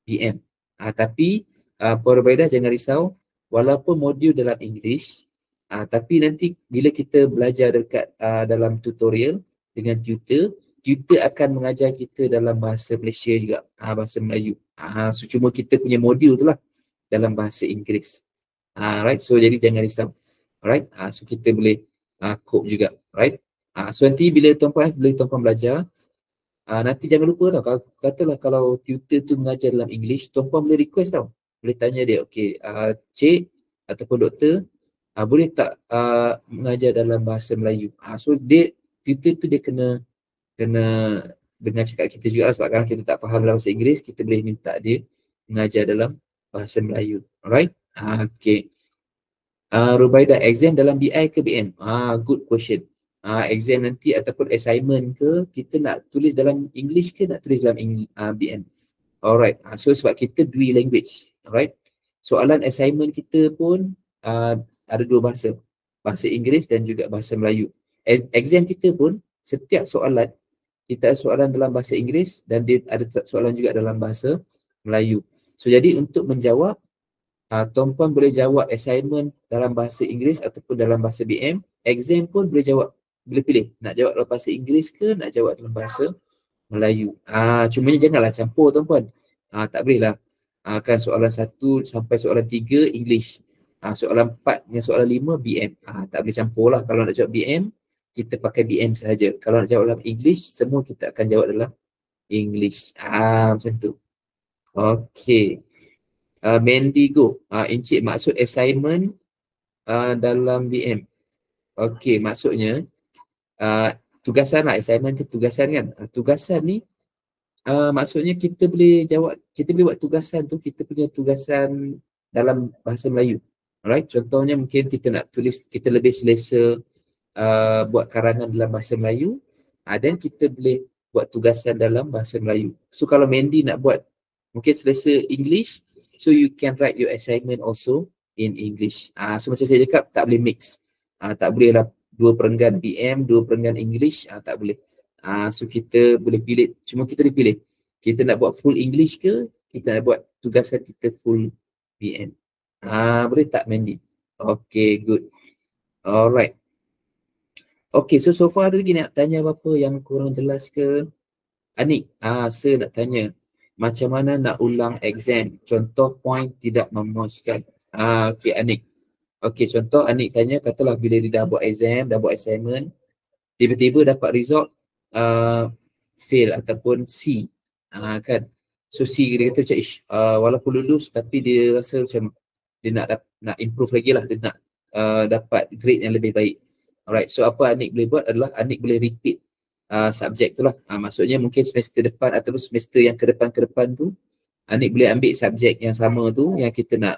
DM. Tapi Puan Rubaidah jangan risau, walaupun modul dalam English, tapi nanti bila kita belajar dekat dalam tutorial dengan tutor akan mengajar kita dalam bahasa Malaysia juga, bahasa Melayu. So cuma kita punya modul tu lah dalam bahasa Inggeris. Right, so jadi jangan risau. Alright, so kita boleh cope juga. Right, so nanti bila tuan-puan belajar, nanti jangan lupa tau, katalah kalau tutor tu mengajar dalam English, tuan-puan boleh request tau. Boleh tanya dia, okay, cik ataupun doktor, boleh tak mengajar dalam bahasa Melayu. So tutor tu dia kena dengar cakap kita juga lah, sebab kalau kita tak faham dalam bahasa Inggeris, kita boleh minta dia mengajar dalam bahasa Melayu. Alright? Okay. Rubaidah, exam dalam BI ke BM? Good question. Exam nanti ataupun assignment ke, kita nak tulis dalam English ke nak tulis dalam BM? Alright. So sebab kita dua language. Alright. Soalan assignment kita pun ada dua bahasa. Bahasa Inggeris dan juga bahasa Melayu. Exam kita pun setiap soalan, kita ada soalan dalam bahasa Inggeris dan dia ada soalan juga dalam bahasa Melayu. So jadi untuk menjawab, tuan-puan boleh jawab assignment dalam bahasa Inggeris ataupun dalam bahasa BM. Exam pun boleh jawab, boleh pilih nak jawab dalam bahasa Inggeris ke nak jawab dalam bahasa Melayu. Cumanya janganlah campur tuan-puan. Tak boleh lah. Kan soalan 1 sampai soalan 3 English. Soalan 4 dengan soalan 5 BM. Tak boleh campur lah. Kalau nak jawab BM, kita pakai BM sahaja. Kalau nak jawab dalam English, semua kita akan jawab dalam English. Macam tu. Okay. Mendigo, Encik maksud assignment dalam BM. Okey, maksudnya tugasan lah, assignment tu tugasan kan. Tugasan ni maksudnya kita boleh jawab, kita boleh buat tugasan tu, kita punya tugasan dalam bahasa Melayu. Alright, contohnya mungkin kita nak tulis, kita lebih selesa buat karangan dalam bahasa Melayu, dan kita boleh buat tugasan dalam bahasa Melayu. So kalau Mandy nak buat mungkin selesa English, so you can write your assignment also in English. So macam saya cakap, tak boleh mix. Tak boleh lah 2 perenggan BM, 2 perenggan English, tak boleh. So kita boleh pilih, cuma kita boleh pilih. Kita nak buat full English ke, kita nak buat tugasan kita full BM. Boleh tak Mandy? Okay, good. Alright. Okay, so far ada lagi nak tanya apa-apa yang kurang jelas ke? Anik, saya nak tanya. Macam mana nak ulang exam? Contoh point tidak memuaskan. Okay Anik. Okay, contoh Anik tanya, katalah bila dia dah buat exam, dah buat assignment, tiba-tiba dapat result fail ataupun C. Kan? So C dia kata macam walaupun lulus tapi dia rasa macam dia nak improve lagi lah, dia nak dapat grade yang lebih baik. Alright, so apa Anik boleh buat adalah Anik boleh repeat subjek tu lah. Maksudnya mungkin semester depan ataupun semester yang ke depan tu, Anik boleh ambil subjek yang sama tu, yang kita nak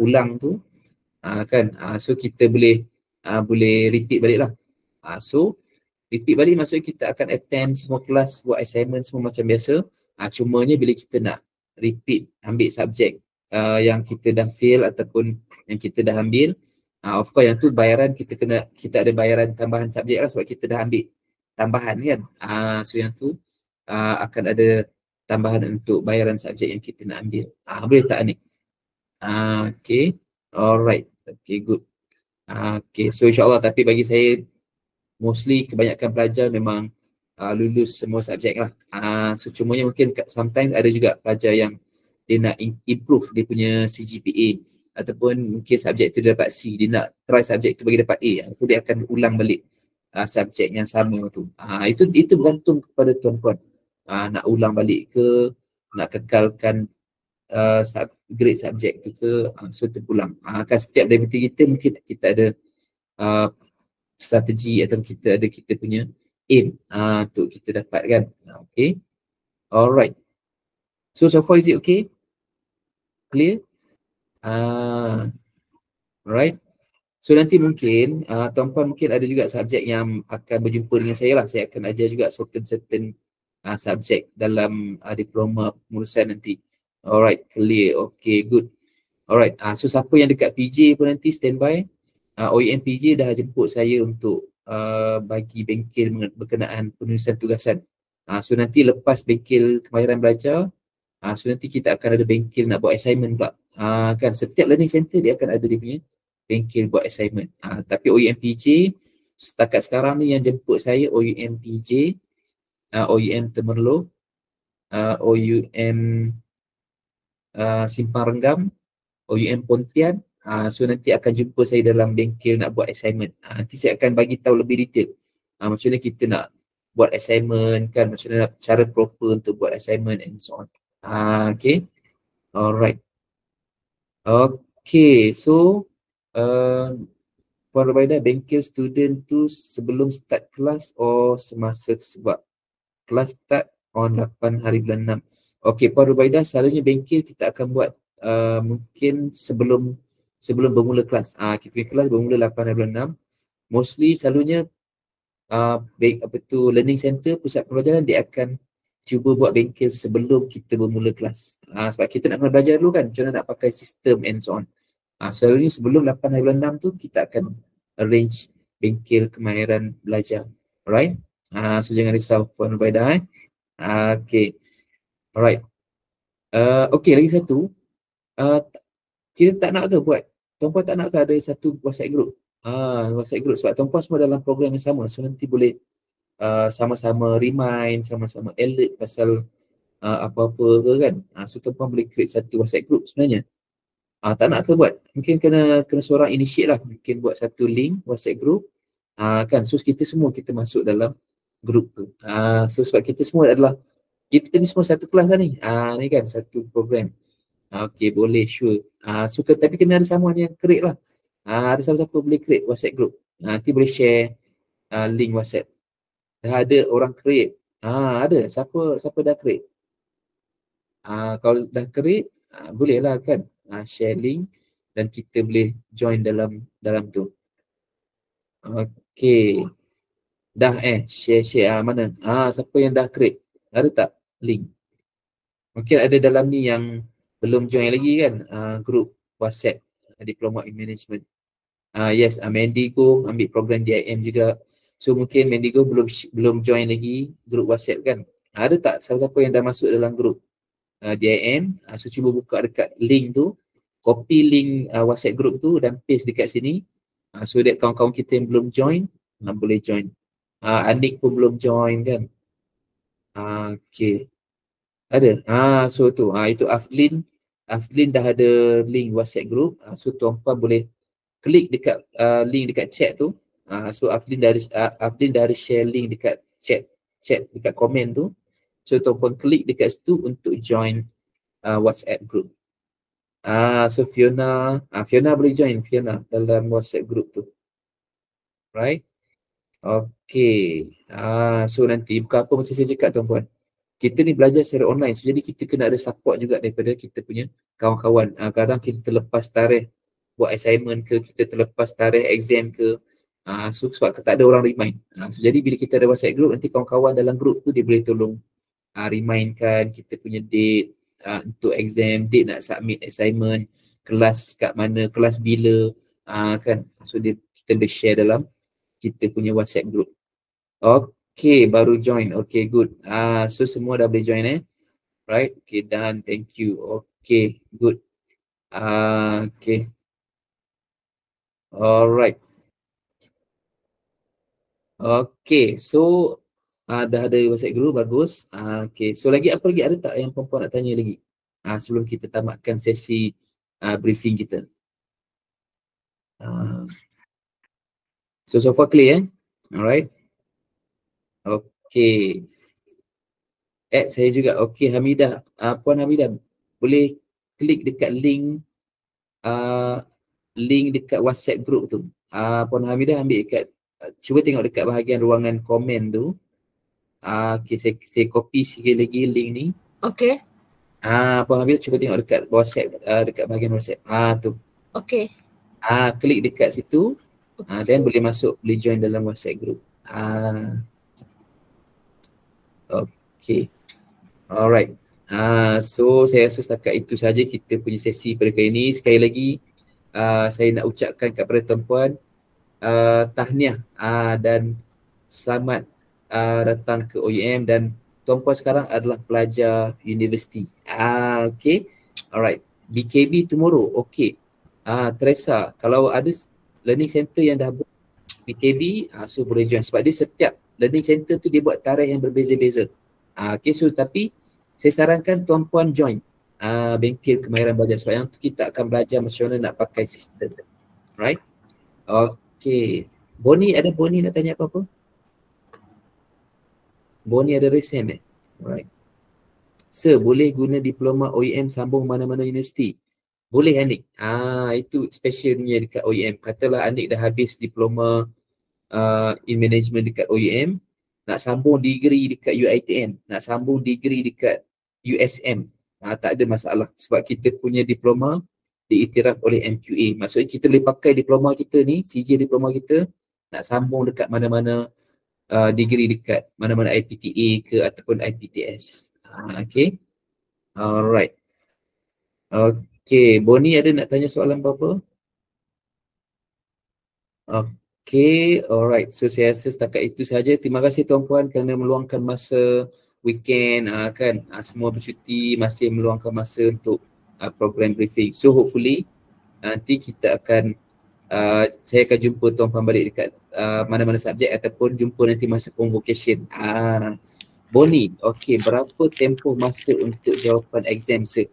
ulang tu, kan. So kita boleh repeat balik lah. So repeat balik maksudnya kita akan attend semua kelas, buat assignment semua macam biasa. Cumanya bila kita nak repeat ambil subjek yang kita dah fail ataupun yang kita dah ambil, of course yang tu bayaran kita ada bayaran tambahan subjek lah sebab kita dah ambil tambahan kan. So yang tu akan ada tambahan untuk bayaran subjek yang kita nak ambil. Boleh tak Anik? Okay. Alright. Okay, good. Okay, so insyaAllah, tapi bagi saya mostly kebanyakan pelajar memang lulus semua subjek lah. So cumanya mungkin sometimes ada juga pelajar yang dia nak improve dia punya CGPA ataupun mungkin subjek tu dia dapat C, dia nak try subjek tu bagi dapat A. So dia akan ulang balik subjek yang sama tu. Itu bergantung kepada tuan-tuan. Nak ulang balik ke, nak kekalkan grade subjek tu ke, so terpulang. Kan setiap daripada kita mungkin kita ada strategi atau kita punya aim untuk kita dapatkan. Okay. Alright. So far is it okay? Clear? Right. So nanti mungkin tuan-puan mungkin ada juga subjek yang akan berjumpa dengan saya lah. Saya akan ajar juga certain subjek dalam diploma pengurusan nanti. Alright, clear. Okay, good. Alright, so siapa yang dekat PJ pun nanti standby. OEM PJ dah jemput saya untuk bagi bengkel berkenaan penulisan tugasan. So nanti lepas bengkel kemahiran belajar, so nanti kita akan ada bengkel nak buat assignment pula. Kan setiap learning center dia akan ada dia punya bengkel buat assignment. Tapi OEM PJ setakat sekarang ni yang jemput saya OEM PJ, OEM Temerloh, OEM Simpang Renggam, OEM Pontian. So nanti akan jumpa saya dalam bengkel nak buat assignment. Nanti saya akan bagi tahu lebih detail macam mana kita nak buat assignment kan, macam mana cara proper untuk buat assignment and so on. Okay. Alright. Okay, so Puan Rubaidah, bengkel student tu sebelum start kelas or semasa, sebab kelas start on 8 hari bulan 6. Okay, Puan Rubaidah, selalunya bengkel kita akan buat mungkin sebelum bermula kelas. Kita punya kelas bermula 8.6. Mostly selalunya learning center, pusat pembelajaran dia akan cuba buat bengkel sebelum kita bermula kelas. Sebab kita nak kena belajar dulu kan, macam mana nak pakai sistem and so on. Selalunya sebelum 8.6 tu kita akan arrange bengkel kemahiran belajar. Alright? So jangan risau Puan Ubaidah. Okay. Alright. Okay, lagi satu. Kita tak nak ke buat? Tuan-puan tak nak ke ada satu WhatsApp group? WhatsApp group sebab tuan-puan semua dalam program yang sama. So nanti boleh sama-sama remind, sama-sama alert pasal apa-apa ke kan. So tuan-puan boleh create satu WhatsApp group sebenarnya. Tak nak ke buat? Mungkin kena seorang initiate lah. Mungkin buat satu link WhatsApp group. Kan, so kita semua kita masuk dalam group tu. So sebab kita semua adalah, kita ni semua satu kelas lah ni. Ni kan satu program. Okay, boleh, sure. Suka tapi kena ada someone yang create lah. Ada siapa-siapa boleh create WhatsApp group. Nanti boleh share link WhatsApp. Dah ada orang create. Ada. Siapa dah create? Kalau dah create, boleh lah kan. Share link dan kita boleh join dalam tu. Okay. Dah share mana? Siapa yang dah create? Ada tak link? Mungkin ada dalam ni yang belum join lagi kan, group WhatsApp Diploma in Management. Yes, Mendigo ambil program DIM juga. So mungkin Mendigo belum join lagi group WhatsApp kan. Ada tak siapa-siapa yang dah masuk dalam group DIM? So cuba buka dekat link tu, copy link WhatsApp group tu dan paste dekat sini. So that kawan-kawan kita yang belum join boleh join. Anik pun belum join kan. Okay. Ada. So tu. Itu Aflin dah ada link WhatsApp group. So tuan-puan boleh klik dekat link dekat chat tu. So Aflin dah ada share link dekat chat dekat komen tu. So tuan-puan klik dekat situ untuk join WhatsApp group. So Fiona boleh join Fiona dalam WhatsApp group tu. Right? Okay. So nanti bukan apa macam saya cakap tuan-puan. Kita ni belajar secara online. So, jadi kita kena ada support juga daripada kita punya kawan-kawan. Kadang kita terlepas tarikh buat assignment ke, kita terlepas tarikh exam ke. So sebab tak ada orang remind. So jadi bila kita ada WhatsApp group, nanti kawan-kawan dalam group tu dia boleh tolong remindkan kita punya date untuk exam, date nak submit assignment, kelas kat mana, kelas bila, kan. So kita boleh share dalam kita punya WhatsApp group. Okay, baru join. Okay, good. So semua dah boleh join right? Okay, done. Thank you. Okay, good. Okay. Alright. Okay, so dah ada WhatsApp group, bagus. Okay, so apa lagi ada tak yang perempuan nak tanya lagi? Sebelum kita tamatkan sesi briefing kita. So far clear Alright. Okay. Saya juga. Okay, Hamidah. Puan Hamidah, boleh klik dekat link dekat WhatsApp group tu. Puan Hamidah ambil dekat, cuba tengok dekat bahagian ruangan komen tu. Okay, saya copy sikit lagi link ni. Okay. Puan Hamidah cuba tengok dekat WhatsApp, dekat bahagian WhatsApp. Tu. Okay. Klik dekat situ. Then boleh masuk, boleh join dalam WhatsApp group. Okay. Alright. So saya rasa setakat itu saja kita punya sesi pada kali ini. Sekali lagi saya nak ucapkan kepada tuan-puan tahniah dan selamat datang ke OUM, dan tuan-puan sekarang adalah pelajar universiti. Okay. Alright. BKB tomorrow. Okay. Teresa, kalau ada learning center yang dah buat BKB, so boleh join sebab dia setiap learning center tu dia buat tarikh yang berbeza-beza. Okay, so tapi saya sarankan tuan-puan join bengkel kemahiran belajar sebab yang tu kita akan belajar macam mana nak pakai sistem. Right? Okay. Bonnie nak tanya apa-apa? Bonnie ada raise hand Alright. Sir, boleh guna diploma OEM sambung mana-mana universiti? Boleh Anik. Itu specialnya dekat OEM. Katalah Anik dah habis diploma in management dekat OEM, nak sambung degree dekat UiTM, nak sambung degree dekat USM. Tak ada masalah sebab kita punya diploma diiktiraf oleh MQA. Maksudnya kita boleh pakai diploma kita ni, CJ diploma kita nak sambung dekat mana-mana degree dekat mana-mana IPTA ke ataupun IPTS. Okay. Alright. Okay, Bonnie ada nak tanya soalan apa-apa? Okay, alright. So saya rasa setakat itu sahaja. Terima kasih tuan-puan kerana meluangkan masa weekend kan. Semua bercuti masih meluangkan masa untuk program briefing. So hopefully nanti kita akan saya akan jumpa tuan-puan balik dekat mana-mana subjek ataupun jumpa nanti masa convocation. Bonnie, okay, berapa tempoh masa untuk jawapan exam sir?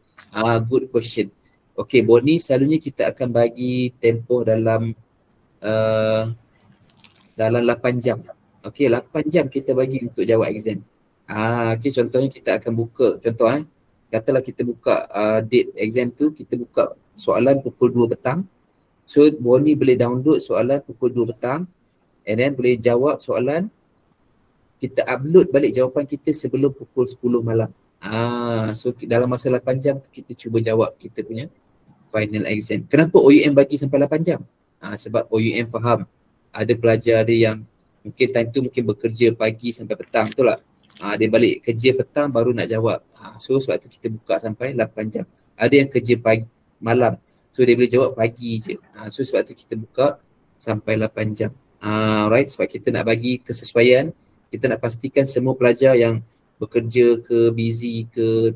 Good question. Okay, Bonnie, selalunya kita akan bagi tempoh dalam 8 jam. Okay, 8 jam kita bagi untuk jawab exam. Okay, contohnya kita akan buka, katalah kita buka date exam tu, kita buka soalan pukul 2 petang. So Bonnie boleh download soalan pukul 2 petang and then boleh jawab soalan, kita upload balik jawapan kita sebelum pukul 10 malam. So dalam masa 8 jam kita cuba jawab kita punya final exam. Kenapa OUM bagi sampai 8 jam? Sebab OUM faham ada pelajar dia yang mungkin time tu mungkin bekerja pagi sampai petang, betul tak? Dia balik kerja petang baru nak jawab. So sebab tu kita buka sampai 8 jam. Ada yang kerja pagi malam, so dia boleh jawab pagi je. So sebab tu kita buka sampai 8 jam. Right, sebab kita nak bagi kesesuaian, kita nak pastikan semua pelajar yang bekerja ke, busy ke,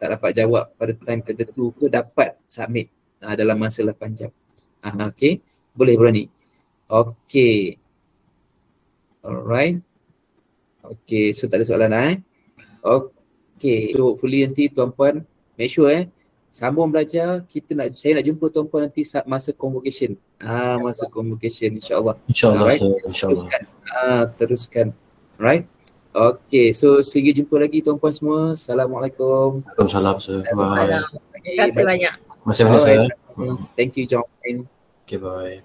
tak dapat jawab pada time tertentu ke, dapat submit dalam masa 8 jam. Okay, boleh berani. Okay. Alright. Okay, so tak ada soalan Okay, so hopefully nanti tuan-puan make sure sambung belajar. Saya nak jumpa tuan-puan nanti masa convocation. Masa convocation insya-Allah. InsyaAllah sir, insyaAllah. Teruskan. Right? Okay, so sehingga jumpa lagi tuan-puan semua. Assalamualaikum. Waalaikumsalam sir. Bye. Terima kasih banyak. Masih banyak saya. Thank you John. Okay, bye.